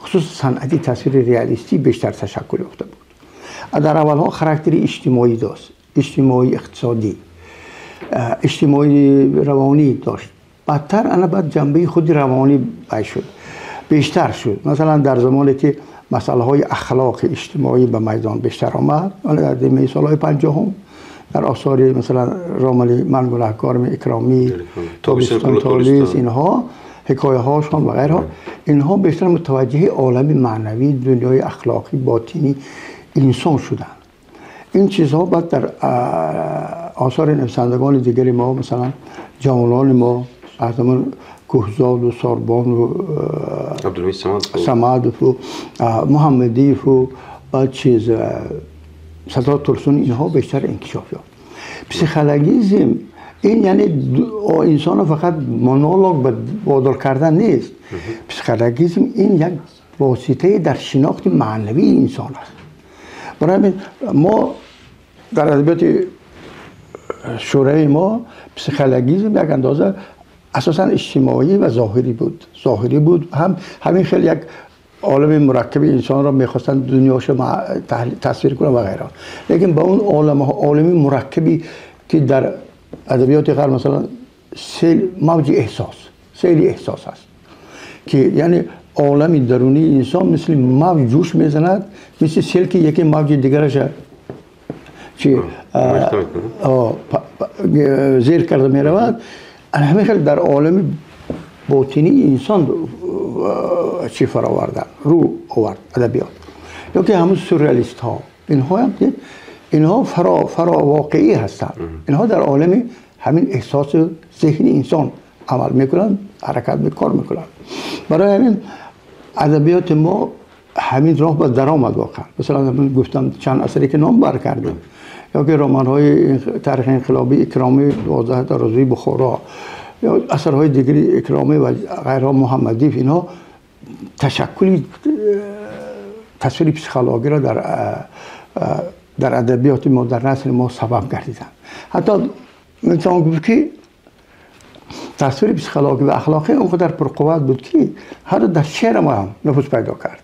Speaker 2: خصوص صنعتی تصویر ریالیستی بیشتر تشکل یافته بود. در اولها خاراکتری اجتماعی داشت، اجتماعی اقتصادی، اجتماعی روانی داشت. بعدتر انا بعد جنبه خود روانی بیشتر شد. مثلا در زمانی که مسئله های اخلاق اجتماعی به میدان بیشتر آمد، در سالهای 50 در آثار مثلا راملی من گناهکارم اکرامی، تابستان تالیس، اینها حکایه هاشون و غیرها، اینها بیشتر متوجه عالم معنوی، دنیای اخلاقی باطنی انسان شدن. این چیزها بعد در آثار نویسندگان دیگری ما مثلا جوانان ما از زمان کوهزاد و ساربان و
Speaker 1: عبدالحمید
Speaker 2: صمد و محمدی و بعد چیز سادات ترسون، اینها بیشتر انکشاف یافت. پسیخولوژیسم این یعنی انسان فقط مونولوگ وادار کردن نیست. پسیخولوژیسم این یک واسطه در شناخت معنوی انسان است. برای ما در ادبیات شورای ما پسیخولوژیسم یک اندازه اساساً اجتماعی و ظاهری بود. همین خیلی یک عالم مرکب انسان را میخواستن دنیاش تصویر کنن و غیره. لیکن با اون عالم مرکبی که در ادبیات غرب مثلا موج سیل احساس است که یعنی عالم درونی انسان مثل موج جوش میزند، مثل سیل که یکی موج دیگرش چی زیر کرده میرود. همین خیلی در عالم باطنی انسان چی فراوردن رو آورد ادبیات. یا که همون سورئالیست ها، اینها هم اینها فرا واقعی هستند. اینها در عالم همین احساس ذهنی انسان عمل میکنن، حرکت کار میکنن. برای همین ادبیات ما همین راه به در آمد واقعا. مثلا من گفتم چند اثری که نام بر کردم، یا که رمان های تاریخ انقلابی اکرامی 12 ترازوی بخارا، یا اثرهای دیگری اکرامی و غیرها محمدی، اینا تشکلی تصویر پسیخولوژی را در ادبیات ما در نسل ما سبب گردیدن. حتی میتونم گفت که تصویر پسیخولوژی و اخلاقی اونقدر پرقوت بود که حتی در شعر ما هم نفوذ پیدا کرد.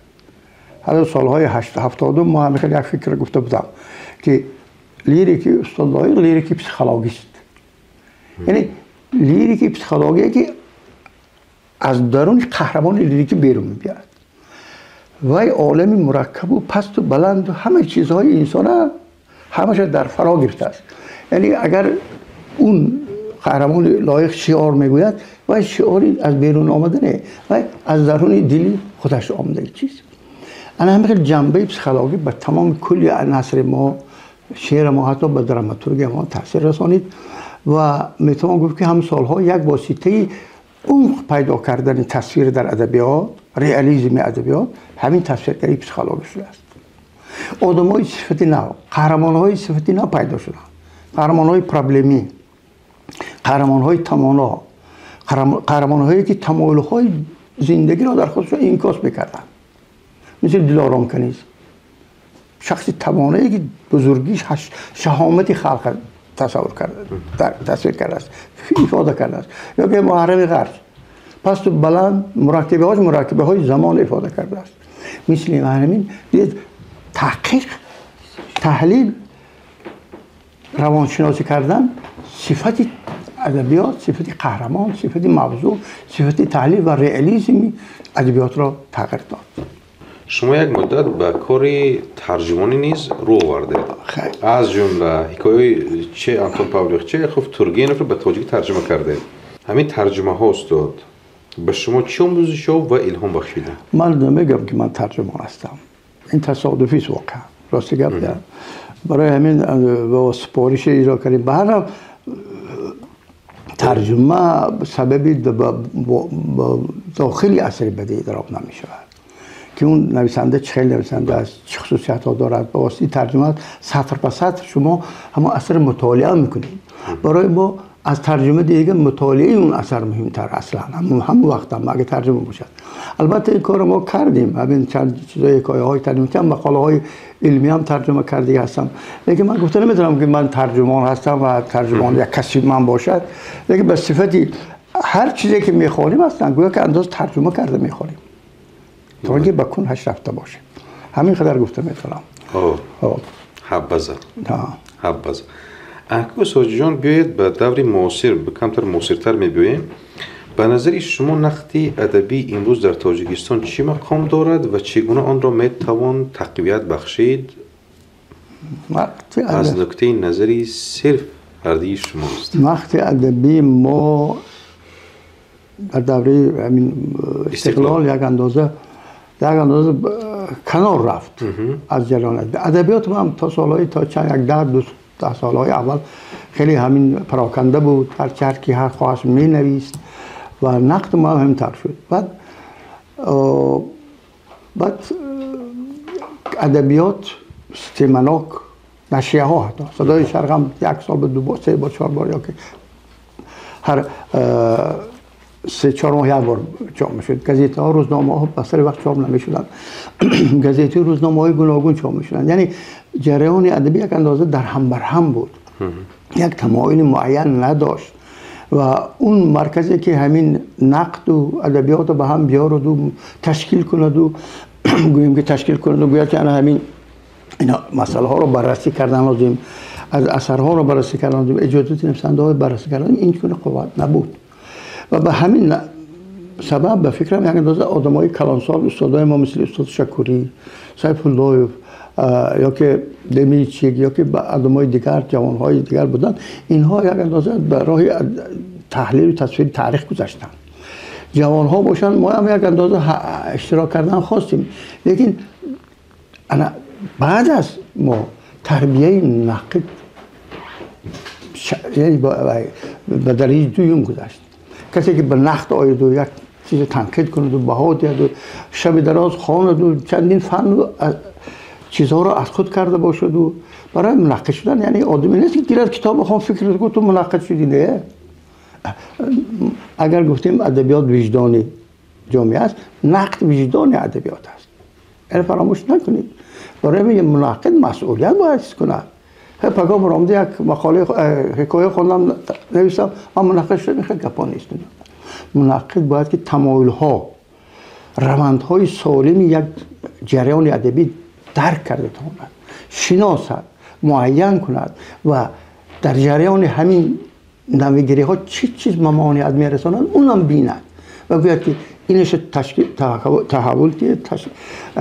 Speaker 2: حتی سالهای 70 ما هم خیلی یک فکر گفته بودم که لیریک استاد لایق لیریک پسیخولوژی است. یعنی لیریک پسیخولوژی که از درون قهرمان لیریک بیرون میاد و عالم مرکب و پست و بلند و همه چیزهای انسان همش در فرا گرفته است. یعنی اگر اون قهرمان لایق شعار میگوید و شعاری از بیرون آمدنه و از درون دل خودش آمده چیز. انا همین جنبه پسیکولوژی به تمام کلی نثر ما، شعر ما، حتی به دراماتورگی ما تاثیر رسانید و میتوان گفت که هم سالها یک واسطه اون پیدا کردن تصویر در ادبیات، رئالیسم ادبیات، همین تصویرگری پسیکولوژی شده است. آدمای صفتی نه، قهرمان‌های صفتی نه پیدا شدن. قهرمان‌های پرابلمی، قهرمان‌های تمانا، قهرمان‌هایی که تمایل‌های زندگی را در خودشون انعکاس می‌کردند. مثل دلارام کنیز، شخصی توانایی که بزرگیش شهامت خلق تصویر کرده است، افاده کرده است. یا که محرم غرب، پس تو بلند مرکبه های زمان افاده کرده است. مثل همین تحقیق، تحلیل، روانشناسی کردن صفت ادبیات، صفت قهرمان، صفت موضوع، صفت تحلیل و رئالیسم ادبیات را تغییر داد.
Speaker 1: شما یک مدت به کار ترجمانی نیز رو آوردید. از جمله حکایه چه آنتون پاولیوف چه خوف تورگنف رو به تاجیکی ترجمه کرده. همین ترجمه ها استاد به شما چه آموزش و الهام بخشیده؟
Speaker 2: من نمیگم که من ترجمان هستم. این تصادفی است واقعا. راستی گپ دارم. برای همین با سپارش اجرا کردیم. به هر حال ترجمه سبب داخلی اثر بدی ادراک نمی‌شود. که اون نویسنده چه نویسنده است، چه خصوصیت ها دارد، با واسطه ترجمه سطر به سطر شما همه اثر مطالعه میکنید. برای ما از ترجمه دیگه مطالعه اون اثر مهمتر اصلا هم وقت هم اگه ترجمه باشد. البته این کار ما کردیم، همین چند چیزای حکایه های ترجمه کردم، مقاله های علمی هم ترجمه کرده هستم. لیکن من گفته نمیتونم که من ترجمان هستم و ترجمان یک کسی من باشد. لیکن به صفتی هر چیزی که میخوانیم اصلا گویا که انداز ترجمه کرده میخوانیم. تا اینکه به کنهش رفته باشه. همین قدر گفته میتونم.
Speaker 1: حبذا. احکام ساجی جان بیاید به دور معاصر، به کمتر معاصرتر میبینیم. به نظر شما نقد ادبی امروز در تاجیکستان چی مقام دارد و چگونه آن را میتوان تقویت بخشید؟ از نکته نظری صرف فردی شماست.
Speaker 2: نقد ادبی ما در دوره استقلال یک اندازه کنار رفت از جریان ادبیات. ما تا سالهای تا چند 10 سالهای اول خیلی همین پراکنده بود، هر کی هر خواهش می نویست و نقد ما همینطور شد. بعد ادبیات استمناک نشریه ها، حتی صدای شرق هم 1 سال به 2 بار 3 بار 4 بار یا که هر 3-4 ماه یک بار چاپ میشد. گزیته ها، روزنامه ها به سر وقت چاپ نمیشدن. گزیته روزنامه های گوناگون چاپ میشدن. یعنی جریان ادبی یک اندازه در هم بر هم بود، یک تمایل معین نداشت و اون مرکزی که همین نقد و ادبیات رو به هم بیارد و تشکیل کند و گوییم که تشکیل کند و بیاد که همین اینا مسئله ها رو بررسی کردن لازم، از اثرها رو بررسی کردن لازم، ایجادات نویسنده ها بررسی کردن، این گونه قوت نبود. و به همین سبب به فکرم یک اندازه آدمای کلانسال، استادای ما مثل استاد شکوری، سیف الله یا که دمیچیک یا که آدمای دیگر، جوانهای دیگر بودن، اینها یک اندازه به راه تحلیل و تصویر تاریخ گذاشتن. جوانها باشن، ما هم یک اندازه اشتراک کردن خواستیم. لیکن بعد از ما تربیه نقد یعنی به درجه دوم گذاشت. کسی که به نقد آید و یک چیز تنقید کند و بها دهد و شب دراز خواند و چندین فن و چیزها را از خود کرده باشد و برای منقد شدن، یعنی آدمی نیست که گیرد کتاب بخوام فکر کنه تو منقد شدی. نه، اگر گفتیم ادبیات وجدانی جامعه است، نقد وجدان ادبیات است. این فراموش نکنید. برای یه منقد مسئولیت باید کنه. پگاه برآمده یک مقاله حکایه خوندم نویسم، اما منقد شدن خیلی گپا نیست. منقد باید که تمایل ها، روندهای سالم یک جریان ادبی درک کرده تواند، شناسد، معین کند و در جریان همین نویگیری ها چیز ممانعت میرساند اونم بیند و باید که اینش تحول دید،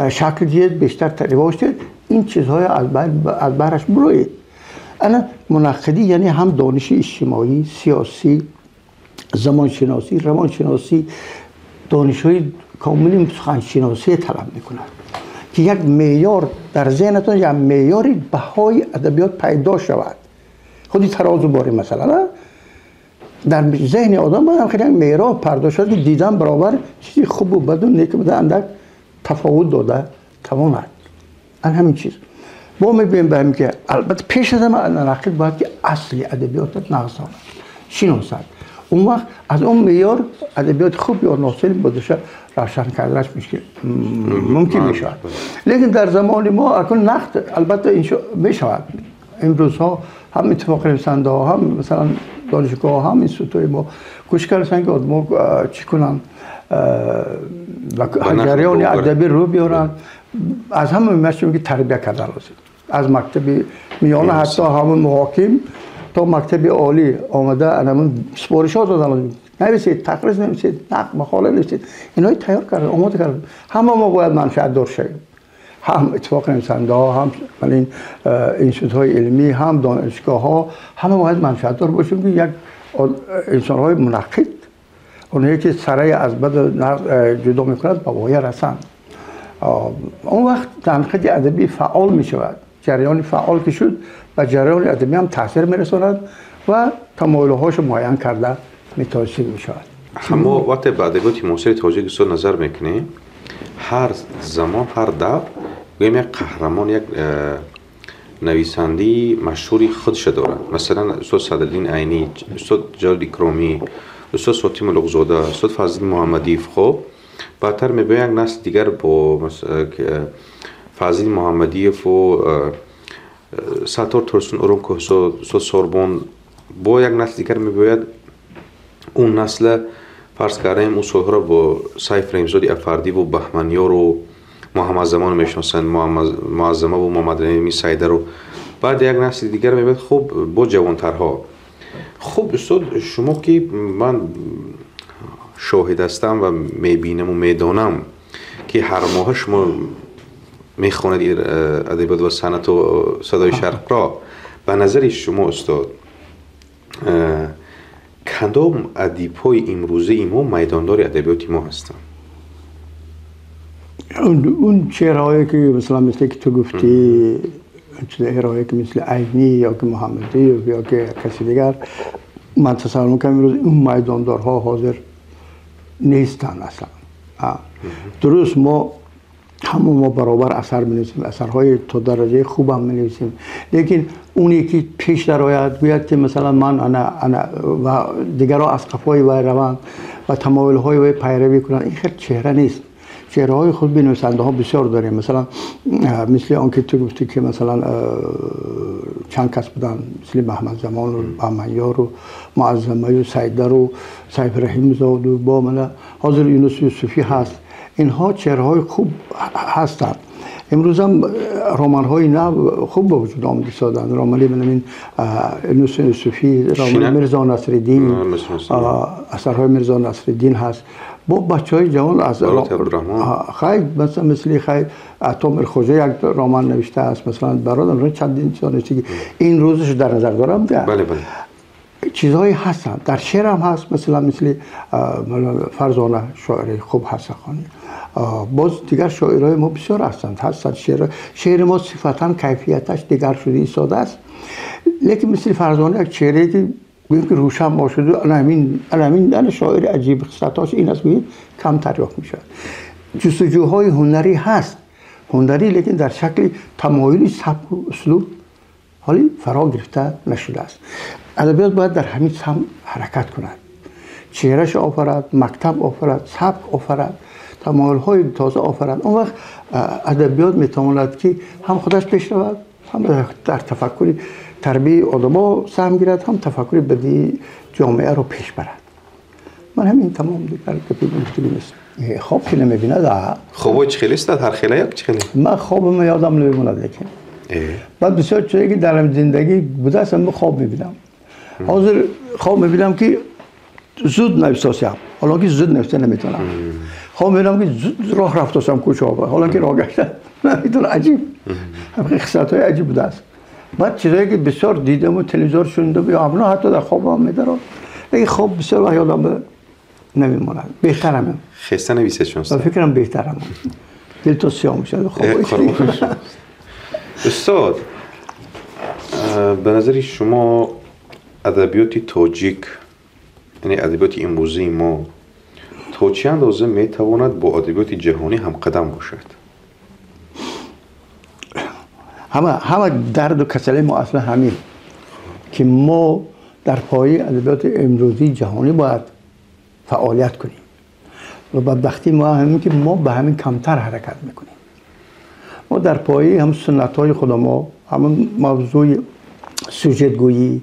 Speaker 2: شکل دید، بیشتر رواج دید، این چیزهای از برش بروید. انا منقدی یعنی هم دانش اجتماعی، سیاسی، زمانشناسی، روانشناسی، دانش‌های کاملی سخنشناسی طلب میکنه که یک معیار در ذهنتون، یک معیاری بهای ادبیات پیدا شود. خودی ترازو باری مثلا در ذهن آدم هم خیلی معیار پیدا شد که دیدن برابر چیزی خوب و بد و نیک بده اندک تفاوت داده تواند. این همین چیز ما میبینیم به همین که البته پیش از همه نقد باید که اصلی ادبیات نقصانه شناسد. اون وقت از اون معیار ادبیات خوب یا ناصل بودشه روشن کردنش ممکن میشه. لیکن در زمان ما اکنون نقد البته این میشود. امروزها هم اتفاق نویسنده ها هم مثلا دانشگاه هم اینستیتوت ما کوشش کردن که ما چی کنن جریان ادبی رو بیارن. از همه میشه که تربیت کردن لازم، از مکتب میانه حتی همون محاکم تا مکتب عالی آمده همون سپارشات دادن، نویسید، تقریض نویسید، نقد مقاله نویسید، اینایی تیار کردن، آماده کردن. همه ما باید منفعت دار شیم، هم اتفاق نویسنده ها، هم این اینستیتوت های علمی، هم دانشگاه ها، همه باید منفعت دار باشیم که یک انسان های منقد، اونایی که سرای از بد جدا میکنند به وای رسند. اون وقت تنقید ادبی فعال می شود. جریان فعال که شد و جریان ادبی هم تاثیر می رساند و تمایل‌هاش معین کرده متأثر می شود.
Speaker 1: اما وقتی به ادبیات معاصر تاجیکستان نظر میکنیم، هر زمان هر دور گویم یک قهرمان، یک نویسنده مشهوری خودش داره. مثلا استاد صدرالدین عینی، استاد جلال اکرامی، استاد ساطی ملوک‌زاده، استاد فضل محمدی. خب بعدتر میبینیم یک نسل دیگر با فضل محمدیف و ستار ترسون ارومکو، استاد سوربون، با یک نسل دیگر میباید اون نسل فرض کردیم اصولها رو با سیف رحیمزاده افردی و بهمنیار و محمد زمان میشناسند، معظمه و محمد رحیمی سیده رو. بعد یک نسل دیگر میباید خب با جوانترها. خب استاد شما که من شاهد هستم و میبینم و میدانم که هر ماه شما میخواند ادبیات و صنعت و صدای شرق را، به نظر شما استاد کدام ادیب‌های امروزه ما میداندار ادبیات ما هستند؟
Speaker 2: اون چهرهایی که مثل که تو گفتی، چهرهایی که مثل عینی یا که محمدی یا که کسی دیگر، من تصور میکنم امروز اون میداندارها حاضر نیستن اصلا. درست ما همه برابر اثر می‌نویسیم، اثرهای تا درجه خوب هم می‌نویسیم، لیکن اونی که پیش در آید بیاد که مثلا من انا و دیگرها از قفای وی روند و تمایل‌های وی پیروی کنند، این خیلی چهره نیست. چهره‌های خود نویسنده ها بسیار داریم. مثلا مثل آنکه تو گفتی که مثلا چند کس بودن، مثل محمد زمان و بهمنیار و معظمه و سیده و سیف رحیمزاده و با من حاضر یونس یوسفی هست. اینها چهره‌های خوب هستند. امروز هم رمان‌های نو خوب به وجود آمده سادن. رمان من یونس یوسفی، رمان میرزا نصرالدین، اثرهای میرزا نصرالدین هست. با بچه‌های جوان از خیلی مثل خیلی عطا خوجه یک رمان نوشته است، مثلا برادر چندین چیزی این روزش در نظر دارم.
Speaker 1: بله
Speaker 2: چیزهایی هستند. در شعر هم هست، مثل فرزانه شاعر خوب هست خانی. باز دیگر شاعرای ما بسیار هستند. شعر ما صفتا کیفیتش دیگر شده ایستاده است، لیکن مثل فرزانه یک شعری که روشن ما شده، الامین شاعر عجیب خصلتاش این است که کم دریافت میشه. جستجوهای هنری هست، هنری، لیکن در شکل تمایلی سبک و اسلوب حالی فرا گرفته نشده است. ادبیات باید در همین سمت حرکت کند، چهرهش آفرد، مکتب آفرد، سبک آفرد، تمایل‌های تازه آفرد. اون وقت ادبیات میتواند که هم خودش پیش رود، هم در تفکر تربیت آدم‌ها سهم گیرد، هم تفکر بدی جامعه رو پیش برد. من همین تمام دیگر که نیست. خواب که نمی‌بیند.
Speaker 1: خواب چه خیلی است؟ هر خیلی یک چه خیلی؟
Speaker 2: من خوابم یادم نمی‌ماند، لیکن بعد بسیار چیزی که در زندگی بوده است من خواب می‌بینم. حاضر خواب می‌بینم که زود نوشتم، حالا که زود نوشته نمیتونم. خواب می‌بینم که زود راه رفتم کوچه آباد، حالا که راه گشتم نمیتونم. عجیب، خصلت‌های عجیب بوده است. بعد چیزایی که بسیار دیدم و تلویزیون شنیدم یا ابنا حتی در خوابم میدارم این خواب بسیار وقت یادم نمیمونه. بهترم
Speaker 1: خسته نویسه چون
Speaker 2: فکرم بهترم دل تو سیاه میشه خواب.
Speaker 1: استاد به نظر شما ادبیات تاجیک یعنی ادبیات امروزی ما تا چه اندازه میتواند با ادبیات جهانی هم قدم باشد؟
Speaker 2: همه درد و کسله ما اصلا همین که ما در پایه ادبیات امروزی جهانی باید فعالیت کنیم و بدبختی ما همین که ما به همین کمتر حرکت میکنیم. ما در پایه هم سنت های خود ما همون موضوع سوژت گویی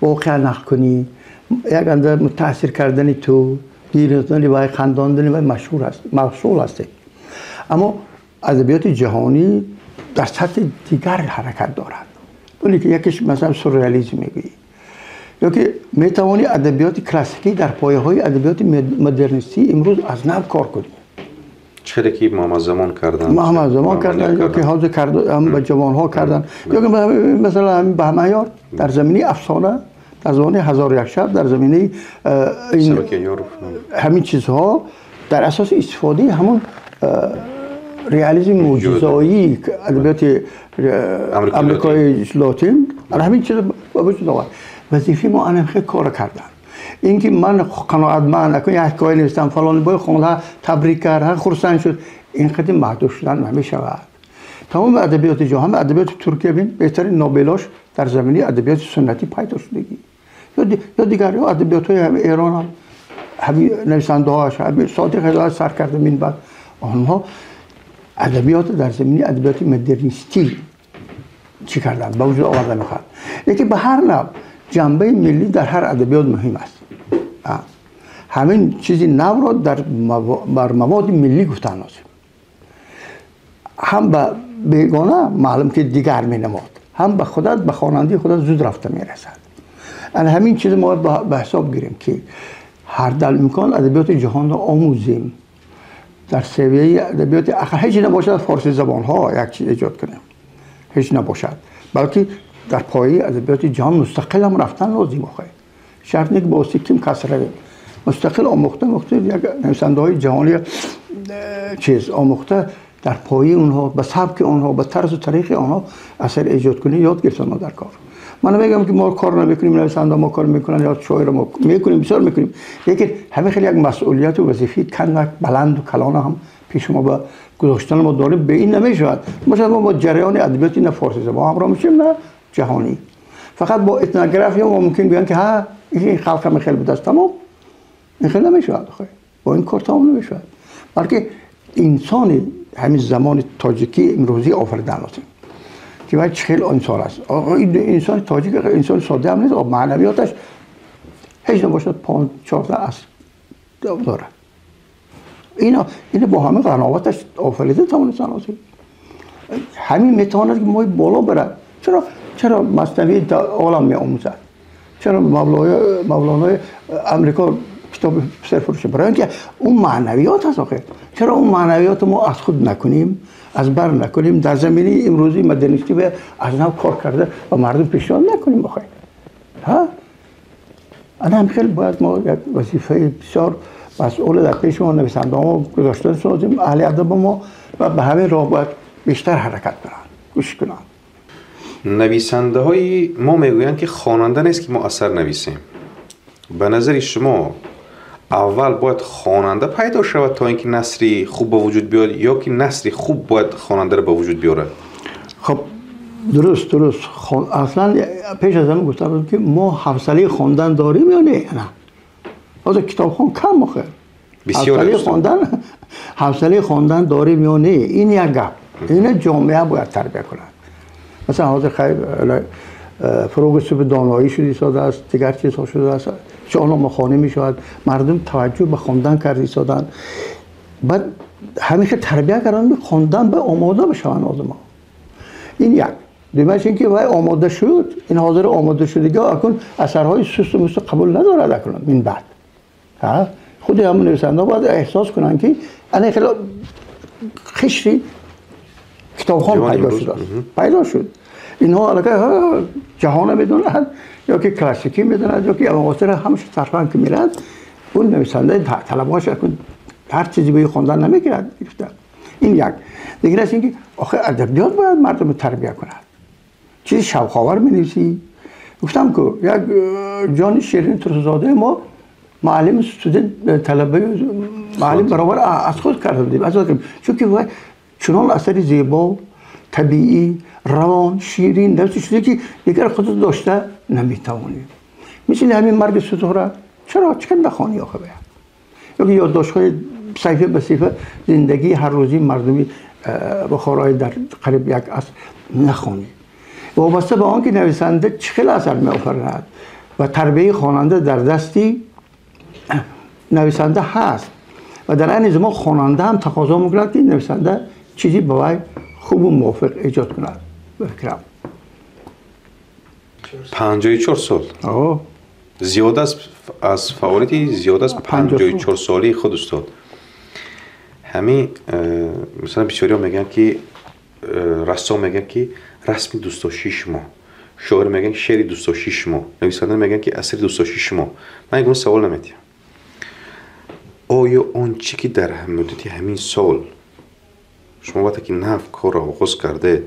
Speaker 2: واقع نقل کنی یک اندازه متاثر کردن تو گیرندن و خنداندن و مشغول هستی. اما ادبیات جهانی در سطح دیگر حرکت دارد. اونی که یکیش مثلا سورئالیسم میگویی یا که میتوانی ادبیات کلاسیکی در پایه های ادبیات مدرنیستی امروز از نو کار کنیم.
Speaker 1: چه که محمد زمان کردن
Speaker 2: یا که حاضر کرد هم به جوان ها کردن یا که مثلا همین بهمنیار در زمینه افسانه در زمینه هزار و یک شب در زمینه همین چیزها در اساس استفاده همون ریالیسم معجزه‌ای ادبیات آمریکای لاتین همین چیز وجود آورد. وظیفه ما الان خیلی کار کردن. اینکه من قناعتمند نکنم یک حکایه نوشتم فلان بای خونده تبریک کرد خرسند شد این قدر محدود شدن نمی‌شود. تمام ادبیات جهان ادبیات ترکیه بین بهترین نوبلاش در زمینه ادبیات سنتی پیدا شدگی یا دیگر یا ادبیات های ایران هم همین نویسنده هاش همین صادق هدایت سر کرده من بعد آنها ادبیات در زمینه ادبیات مدرنیستی چی کردن با وجود آوردن میخواد. یکی به هر نوع جنبه ملی در هر ادبیات مهم است. همین چیزی نو را بر مواد ملی گفتن لازم. هم به بیگانه معلوم که دیگر می نماد هم به خودت به خواننده خودت زود رفته میرسد. همین چیز ما به حساب گیریم که هر دل امکان ادبیات جهان را آموزیم در سویه ادبیات هیچ نباشد فارسی زبان ها یک چیز ایجاد کنیم هیچ نباشد بلکه در پایه ادبیات جهان مستقل هم رفتن لازم آخه شرط نیست با سکیم کسره مستقل آموخته یک نویسنده های جهانی چیز آموخته در پایه اونها به سبک اونها به طرز و طریق اونها اثر ایجاد کنی یاد گرفتن در کار. من نمیگم که ما کار نمیکنیم نویسنده ما کار میکنن یا شاعر ما میکنیم بسیار میکنیم لیکن همه خیلی یک مسئولیت و وظیفه کنک بلند و کلان هم پیش ما به گذاشتن ما داریم به این نمیشود. مثلا ما با جریان ادبیاتی نه فارسی زبان همراه میشیم نه جهانی فقط با اتنوگرافی ما ممکن بیان که ها این خلق هم خیلی بده است تمام این خیلی نمیشود با این کار تمام نمیشود بلکه انسان همین زمان تاجیکی امروزی آفریدن لازم که باید خیلی انسان است. انسان تاجیک انسان ساده هم نیست معنویاتش هیچ نباشد 14 اصل داره. اینا با همه قناعتش آفریده توانست لازم همین میتواند که ما بالا بره. چرا مثنوی عالم می آموزد؟ چرا مولانای امریکا کتاب سرفروش برای اینکه اون معنویات هست آخه. چرا اون معنویات ما از خود نکنیم از بر نکنیم در زمینه امروزی مدرنیستی و از نو کار کرده و مردم پیشنهاد نکنیم آخه. ها انا هم خیلی باید ما یک وظیفه بسیار مسئول در پیش ما نویسنده ها گذاشتن سازیم اهل ادب ما و به همین راه باید بیشتر حرکت کنن گوش کنن.
Speaker 1: نویسنده های ما میگویند که خواننده نیست که ما اثر نویسیم. به نظر شما اول باید خواننده پیدا شود تا اینکه نثری خوب به وجود بیاد یا که نثری خوب باید خواننده را به وجود بیاره؟
Speaker 2: خب درست اصلا پیش از همه گفتم که ما حوصله خواندن داریم یا نه حاضر کتابخوان کم آخه حوصله خواندن داریم یا نه این یک گپ این جامعه باید تربیت کنند. مثلا حاضر خیلی فروغ صبح دانایی شده ایستاده است دیگر چیزها شده است شاهنامه خوانی می شود مردم توجه به خواندن کرده ایستادن بعد همیشه تربیت کردن به خواندن به آماده بشوند آدم ها. این یک دیمش این که وای آماده شد این حاضر آماده شدگی اکنون اثرهای سست و مست قبول ندارد اکنون این بعد خود همون نویسنده باید احساس کنن که الان خیلی خشتی کتابخوان پیدا شد اینها علاقه جهان میدونند یا که کلاسیکی میدونند یا که اواخر همش طرفان که میرند اون نویسنده طلبهاش هر چیزی به خوندن نمیگیرد. این یک. دیگر است اینکه آخه ادبیات باید مردم تربیت کند. چیزی شوخ‌آور می‌نویسی. گفتم که یک جان شیرین ترسزاده ما معلم استودنت طلبه معلم برابر از خود کردیم از خود چون که چنان اثری زیبا طبیعی روان شیرین درست شده که دیگر خودت داشته نمیتوانی. مثل همین مرگ ستاره چرا نخوانی آخه باید یا یادداشت‌های صفحه به صفحه زندگی هر روزی مردمی بخارای در قریب یک اصل نخوانی. وابسته به آن که نویسنده چه اثر می آفریند و تربیه خواننده در دستی نویسنده هست و در این زمان خواننده هم تقاضا میکند که نویسنده چیزی برای خوب و موافق ایجاد کند. بفکرم
Speaker 1: 54 سال زیاد از فعالیتی زیاد از 54 سالی خود استاد. همین مثلا بسیاری ها میگن که رسام میگن که رسمی 26 ماه، شاعر میگن شعری 26 ماه، نویسنده میگن که اثری 26 ماه. من یک سوال نمیتونم آیا آنچه که در مدت همین سال شما وقتی که نفت کار را آغاز کردید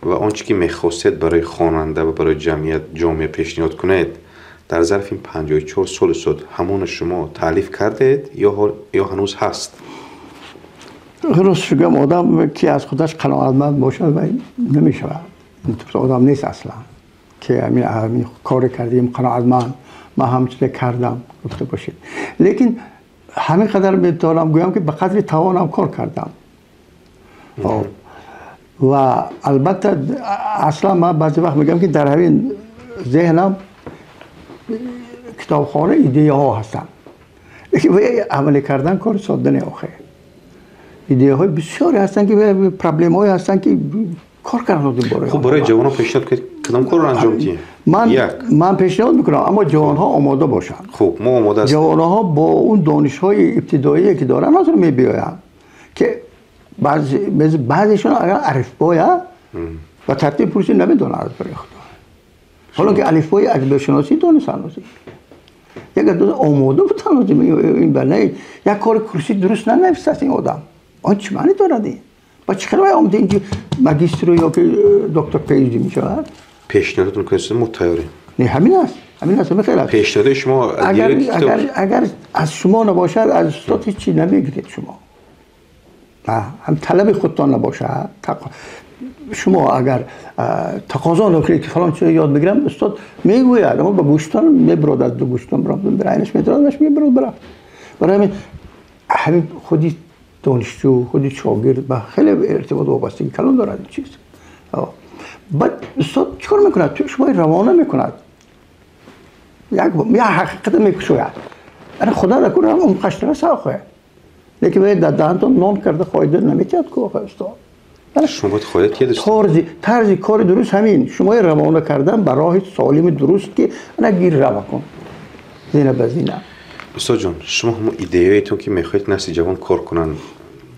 Speaker 1: و آنچه که میخواستید برای خواننده و برای جامعه پیشنهاد کنید در ظرف این 54 سال شد همون شما تالیف کردید یا هنوز هست؟
Speaker 2: راست شگم آدم که از خودش قناعتمند باشد و نمیشود. آدم نیست اصلا که همین کار کردیم قناعتمند ما همچنین کردم گفته باشید. لیکن همین قدر میتونم گویم که به قدر توانم کار کردم. و البته اصلا من بعضی وقت میگم که در همین ذهنم کتابخانه ایده ها هستن لیکن عمل کردن کار ساده نه. آخه ایده های بسیاری هستن که پرابلم های هستن که کار کردن برای
Speaker 1: خب برای جوانان پیشنهاد کنید کدام کار رو انجام دهید؟
Speaker 2: من پیشنهاد میکنم اما جوان ها آماده باشن.
Speaker 1: خب ما آماده هستیم.
Speaker 2: جوان ها با اون دانش های ابتدایی که دارن حاضر میبیاین که بعضیشون اگر الفبای و ترتیب پرسی نمیدونن برای خدا. حالا که الفبای ادبیات شناسی دانستن یک دو آماده بودن این بله یک کار کرسی درست ننوشته این آدم. آن چه معنی دارد این؟ با چه خیلی آمده اینکه ماجستر یا که دکتر پیجی میشود؟
Speaker 1: پیشنهادتون کنید ما تیاریم.
Speaker 2: نه همین است خیلی.
Speaker 1: پیشنهاد شما
Speaker 2: اگر از شما نباشد از استاد هیچی نمیگیرید شما. هم طلب خودتان نباشه. شما اگر تقاضا نکنید که فلان چیز یاد بگیرم استاد میگوید اما با گوشتان میبرد از دو گوشتان برایش میدرادش میبرد برای همین خودی دانشجو خودی شاگرد با خیلی ارتباط وابستگی کلان دارد این چیز. بعد استاد چیکار میکند؟ تو شما روانه میکند یک حقیقت میکشوید. انا خدا نکنه اون قشنه ساخه لیکن باید در دهانتون نان کرده خواهیده نمیکرد که آخه استاد
Speaker 1: شما باید خواهید که
Speaker 2: طرز کار درست همین شما روانه کردن به راه سالم درست که انا گیر رو بکن زینه بزینه.
Speaker 1: استاد جان شما هم ایده‌هایتون که میخواهید نسل جوان کار کنن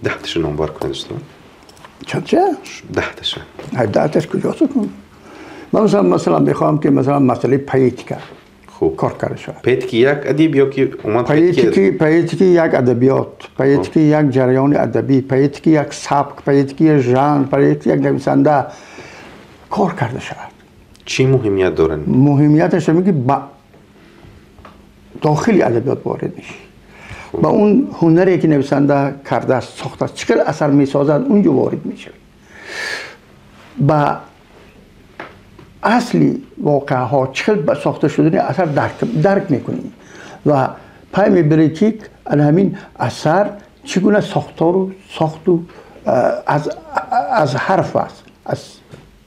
Speaker 1: 10 تاش نامبر کنید استاد؟
Speaker 2: چه؟
Speaker 1: 10 تاش
Speaker 2: 10 تاش کجا سکون؟ من مثلا میخوام که مثلا مسئله پایتیکا کار کرده شود.
Speaker 1: پایتیکی یک ادبی یا که عموما
Speaker 2: پایتیکی یک ادبیات، پایتیکی یک جریان ادبی، پایتیکی یک سبک، پایتیکی ژانر، پایتیکی یک نویسنده کار کرده شود.
Speaker 1: چی مهمیت دارن؟
Speaker 2: مهمیتش اینه که داخلی ادبیات وارد میشی. با اون هنری که نویسنده کرده است، ساخته است، چقدر اثر میسازد اونجا وارد میشه. با اصلی واقعه ها چقدر ساخته شدن اثر درک میکنی و پای میبری که همین اثر چگونه ساختار و ساخت و از حرف است، از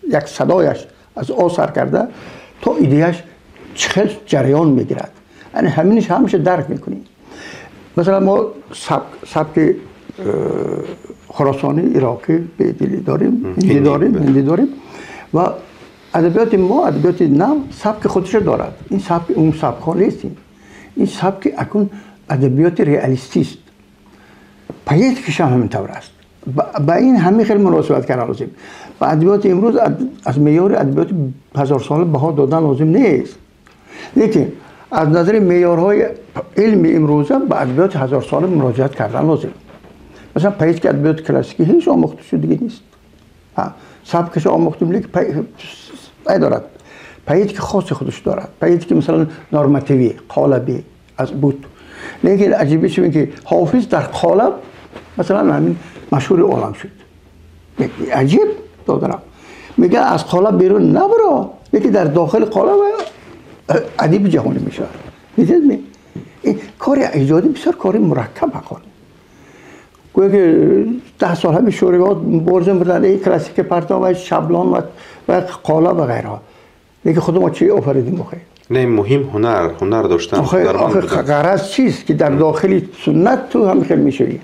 Speaker 2: یک صدایش از آثار کرده تا ایدهش چقدر جریان میگیرد. یعنی همینش همیشه درک میکنی. مثلا ما سبک خراسانی عراقی به دلی داریم، هندی داریم و ادبیات ما ادبیات نو سبک خودش دارد. این سبک اون سبک ها نیستیم. این سبک اکنون ادبیات ریالیستی است. پایتیکش هم همین طور است. با این همه خیلی مناسبت کردن لازم. با ادبیات امروز از معیار ادبیات 1000 ساله بها دادن لازم نیست. لیکن از نظر معیارهای علم امروزه به ادبیات 1000 ساله مراجعت کردن لازم. مثلا پاییز که ادبیات کلاسیکی هیچ آموخته شده نیست. سبکش آموخته لیکن دارد. پاییز که خاص خودش دارد. پاییز که مثلا نورماتیوی، قالبی از بود. لیکن عجیبه چیه که حافظ در قالب مثلا همین مشهور عالم شد. عجیب دادرم. میگه از قالب بیرون نبرو. یکی در داخل قالب ادیب جهانی میشه. میدونید این کار ایجادی بسیار کار مرکب کنه. گویا که 10 سال همین شوریات برزن بردن این کلاسیک پرتاب و شبلان و قالب و غیره. لیکن خود ما چی آفریدیم بخیر.
Speaker 1: نه مهم هنر داشتن.
Speaker 2: آخه غرض چیست که در داخل سنت تو هم خیلی میشوی.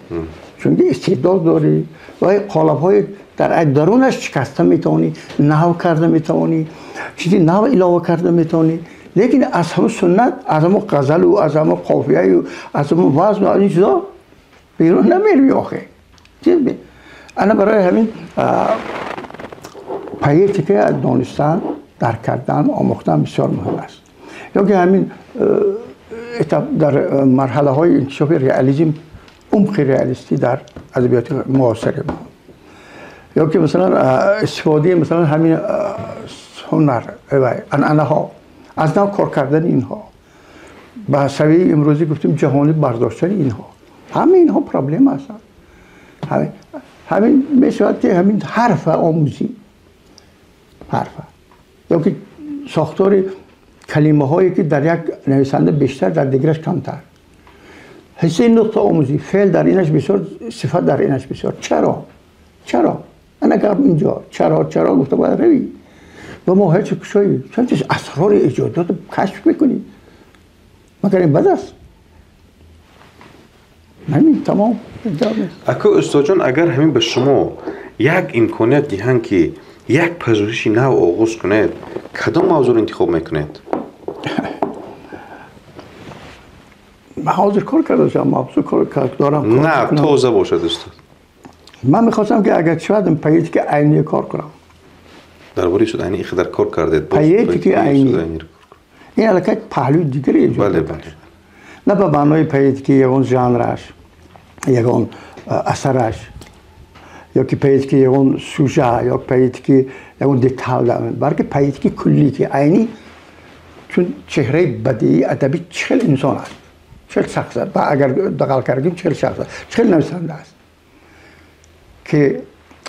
Speaker 2: چون استعداد داری و قالب‌های در درونش شکسته میتونی، نحو کرده میتونی، چیزی نحو علاوه کرده میتونی. لیکن از همون سنت، از همون غزل و از همون قافیه و از همون وزن و این چیزا بیرون نمیری آخه. انا برای همین پیتی که دانستن، درک کردن، آموختن بسیار مهم است. یا که همین در مرحله های انکشاف رئالیسم عمق رئالیستی در ادبیات معاصر ما. یا که مثلا استفاده مثلا همین هنر انعنه ها از نوع کار کردن اینها به سویه امروزی گفتیم جهانی برداشتن اینها، همه اینها پرابلم هستن. همین میشود که همین حرف آموزی یا که ساختار کلمه هایی که در یک نویسنده بیشتر در دیگرش کمتر، حصه نقطه آموزی، فعل در اینش بسیار، صفت در اینش بسیار. چرا انا گفتم اینجا چرا گفتم باید روی و ما هیچ کشایی چند چیز اسرار ایجادات کشف میکنی مگر این بد است؟ همین تمام.
Speaker 1: اکو استاد جان اگر همین به شما یک امکانیت دهن که یک پژوهشی نو آغاز کنید، کدام موضوع انتخاب میکنید؟
Speaker 2: من حاضر کار کردم، موضوع کار دارم.
Speaker 1: نه تازه باشد استاد.
Speaker 2: من میخواستم که اگر شاید پیتی که عینی کار کنم.
Speaker 1: درباره شد عینی خدر کار کردید؟
Speaker 2: پیتی که عینی. این علاقه پهلوی دیگری ایجاد
Speaker 1: بله.
Speaker 2: نه به معنای پیتی که یکون ژانرش، یکون اثرش، یا که پیتی که یکون سوژه، یا پیتی که یکون دیتال دارن، بلکه پیتی که کلی که عینی، چون چهره بدیعی ادبی 40 انسان است، 40 شخص است. اگر دقیق کردیم 40 شخص است، 40 نویسنده است که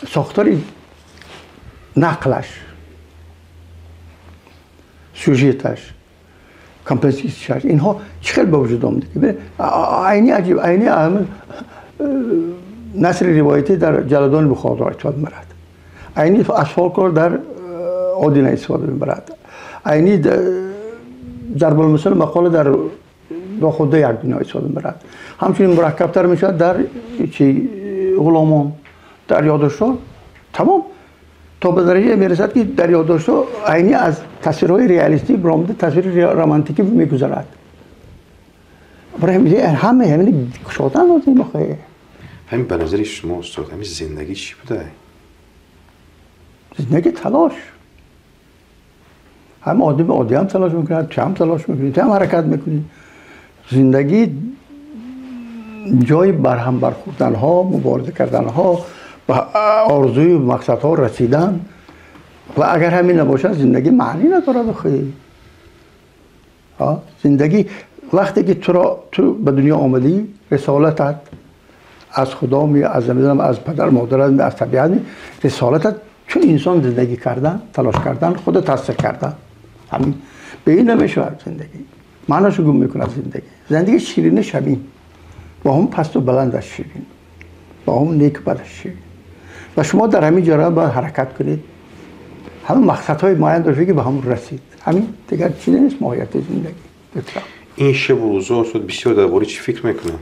Speaker 2: ساختاری نقلش، سوژه‌اش، کامپوزیشنش اینها چقدر به وجود آمده. عینی عجیب، عینی اهم نثر روایتی در جلدان بخارا استفاده می‌برد. عینی از فولکلور در آدینه استفاده می‌برد. عینی ضرب المثل مقاله در خود یک دنیا استفاده می‌برد. همچنین مرکب‌تر می‌شود در غلامان، در یادداشت‌ها. تمام تا به درجه میرسد که در یادداشت‌ها عینی از تصویرهای رئالیستی برآمده تصویر رمانتیکی میگذرد. برای همین شدن لازم بخواه.
Speaker 1: همین به نظر شما استاد همین زندگی چی بوده؟
Speaker 2: زندگی تلاش. هم عادی هم تلاش میکنه، هم تلاش میکنه، هم حرکت میکنه. زندگی جای برهم برخوردن ها، مبارزه کردن ها، به آرزوی و مقصدها رسیدن. و اگر همین نباشه زندگی معنی نداره بخواه. زندگی وقتی که تو به دنیا آمدی، رسالتت از خدا می، از زمین، از پدر مادرت، از طبیعت می، رسالتت چون انسان زندگی کردن، تلاش کردن، خودت تحصیل کردن. همین به این نمیشود زندگی. معناشو گم میکنه زندگی شیرینش همین. با هم پست و بلندش شیرین، با هم نیک بدش شیرین. و شما در همین جرا باید حرکت کنید. همه مقصدهای معین داشته که به هم رسید. همین دیگر چیزی نیست ماهیت زندگی.
Speaker 1: این شب و روزا شد بسیار درباره چی فکر میکنه؟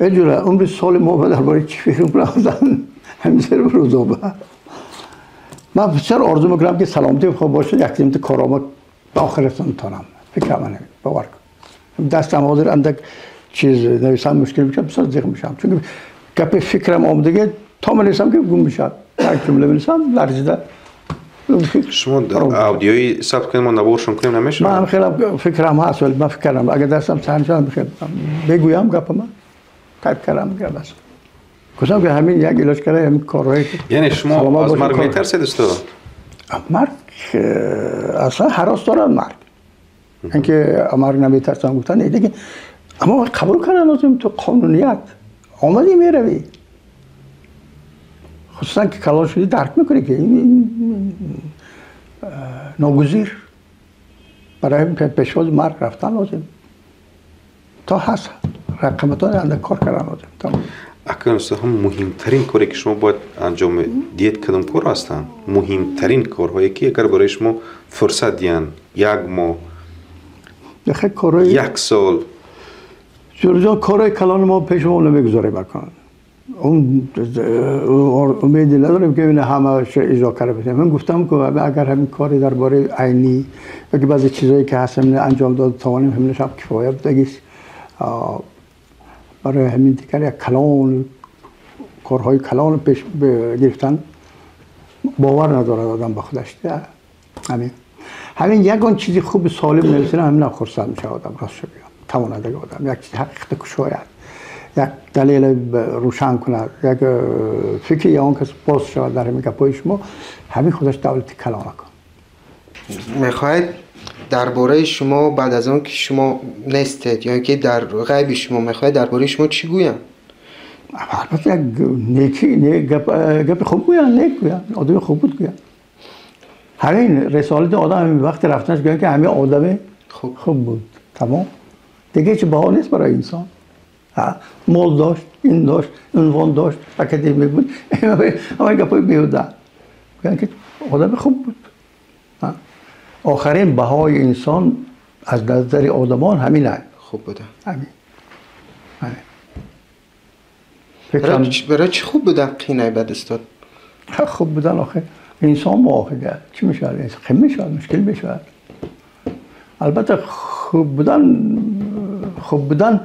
Speaker 2: اینجوره عمر سال ما درباره چی فکر میکنم همین سر روزا با من بسیار آرزو میکنم که سلامتی خوب باشه، یک زمینت کارآمد به آخر رسان تانم. فکر من باور کن دستم حاضر اندک چیز نویسم مشکل میشه بسیار زیغ میشم، چون گپ فکرم آمدگه تا میرسم که گم میشم یک جمله میرسم لرزیده
Speaker 1: شما اودیوی ثبت کنیم و نبورشون کنیم نمیشه؟
Speaker 2: من خیلی فکرم هست ولی من فکرم اگر دستم سرم شدم بگویم گپ من تایپ کردم میگم بس گفتم که همین یک علاج کرده همین کارهایی
Speaker 1: یعنی شما از مرگ میترسید است؟
Speaker 2: مرگ اصلا هراس دارد مرگ اینکه مرگ نمیترسم گفتن نه دیگه اما قبول کردن لازم تو قانونیت آمدی میروی خصوصا که کلان شدی درک میکنی که این ناگزیر برای پیشواز مرگ رفتن لازم تا هست رقمتان اندک کار کردن لازم
Speaker 1: اگر هم مهمترین کاری که شما باید انجام دید کدام کار هستن مهمترین کارهایی که اگر برای شما فرصت دیان یک ماه یک سال
Speaker 2: جان کارهای کلان ما پیش ما نمیگذاره بکنن اون امیدی نداریم که این همه اجرا کرده بسیم من گفتم که اگر همین کاری درباره عینی یا که بعضی چیزایی که هستم انجام داد توانیم همین شب کفایت بگیست برای همین دیگر یک کلان کارهای کلان پیش گرفتن باور نداره آدم به خودش همین یکان چیزی خوب سالم نرسیدن همین خرسند میشه آدم راست شو بگم توانده آدم یک چیز حقیقت کشاید یک دلیل روشن کند یک فکر یا اون کس باز شود در همین گپای شما همین خودش دولت کلان کن
Speaker 3: میخواید درباره شما بعد از اون که شما نیستید یا که در غیب شما میخواید درباره شما چی گویم؟
Speaker 2: البته یک نیکی گپ خوب گویم نیک گویم آدم خوب بود گویم همین رسالت آدم همین وقت رفتنش گویم که همین آدم خوب بود تمام دیگه چه بها نیست برای انسان مال داشت این داشت عنوان داشت اکادمی بود همه گپای بیهوده گویم که آدم خوب بود آخرین بهای انسان از نظر آدمان همینه
Speaker 3: خوب بوده
Speaker 2: همین
Speaker 3: برای چی خوب بودن قینه بد استاد
Speaker 2: خوب بودن آخه انسان موافقه چی میشه خیلی میشه مشکل میشه البته خوب بودن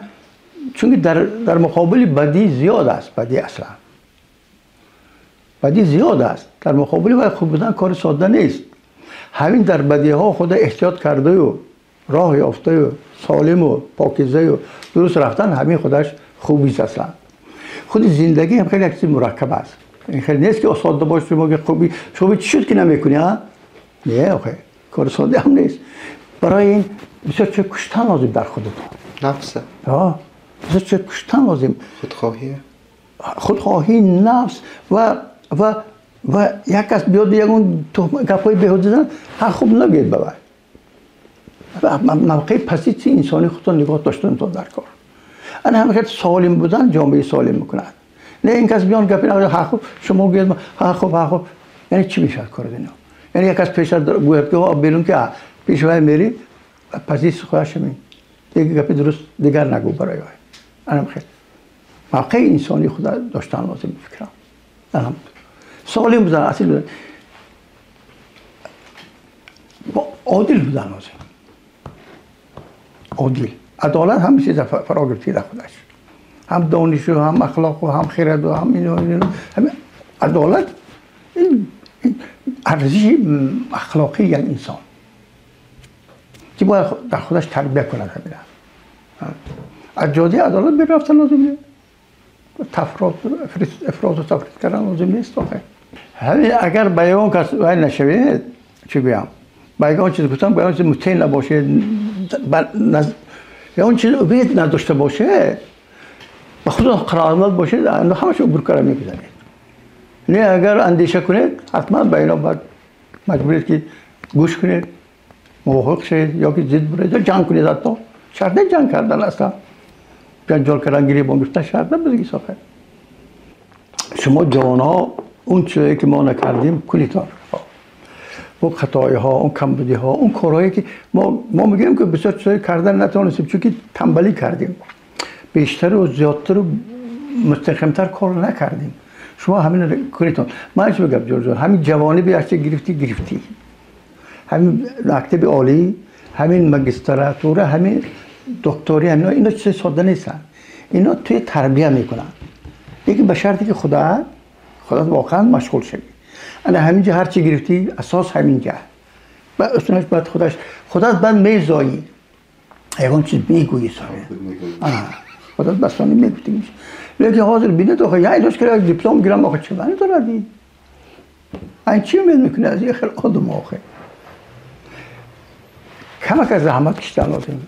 Speaker 2: چون در مقابل بدی زیاد است بدی اصلا بدی زیاد است در مقابل خوب بودن کار ساده نیست همین در بدی ها خود احتیاط کرده و راه یافته و سالم و پاکیزه و درست رفتن همین خودش خوبی است اصلا خود زندگی هم خیلی چیز مرکب است این خیلی نیست که ساده باشه شما که خوبی شما چی شد که نمیکنی ها نه آخه کار ساده هم نیست برای این بسیار چه کشتن لازم در خودتون
Speaker 3: نفسه
Speaker 2: بسیار چه کشتن لازم خودخواهی نفس و یک کس بیاد یکون تو گپای بیهوده زدن هر خوب نگید ببر موقع پسیت انسانی خودتون نگاه داشتن در کار انا همه که سالم بودن جامعه سالم میکنن نه این کس بیان گپی نگه ها خوب شما گید ها خوب یعنی چی میشه کار دینا یعنی یک کس پیش گوید که بیرون که پیشوای میری پسیت خودش می دیگه گپی درست دیگر نگو برای انا خیلی موقع انسانی خود داشتن لازم فکرم انا سالم بودن اصیل بودن عادل بودن لازم عادل عدالت هم چیز فرا گرفته در خودش هم دانش و هم اخلاق و هم خرد و هم اینو هم عدالت این ارزش اخلاقی یک انسان که باید در خودش تربیت کند همینه از جاده عدالت برفتن لازم نیست افراط و تفرید کردن لازم نیست آخه همین اگر بیان کس وای نشوید چی بگم بیان چیز گفتم بیان چیز مطیع نباشه یا اون چیز امید نداشته باشه با خود قرارمند باشه همش عبور کار میگذارید نه اگر اندیشه کنید حتما بیان باید مجبورید که گوش کنید موافق شید یا که ضد برید یا جنگ کنید حتی شرط جنگ کردن اصلا جنجال کردن گریبان گرفتن شرط نبودگی ساخه شما جوان ها اون چیزی که ما نکردیم کنید اون خطای ها اون کمبودی ها اون کارهایی که ما میگیم که بسیار چیزایی کردن نتونستیم چون که تنبلی کردیم بیشتر و زیادتر و مستقیمتر کار نکردیم شما همین کنیتون من چی بگم جورجان همین جوانی به هرچه گرفتی همین مکتب عالی همین ماجستراتوره همین دکتری اینا چیز ساده نیستن اینا توی تربیت میکنن یکی به شرطی که خدا واقعا مشغول شدی. انا همینجا هر چی گرفتی اساس همینجا. بعد اصلاش بعد خدا بعد میزایی. ایوان چیز میگویی سامی. خدا بسانی میگویی. لیکن حاضر بینه تو خیلی ایلاش که دیپلم گیرم آخه چه بانی داره دی. این چی میکنه از یه خیلی آدم آخه. کم که زحمت کشتن لازم.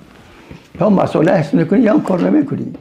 Speaker 2: یا مسئله حس نکنی یا کار نمیکنی.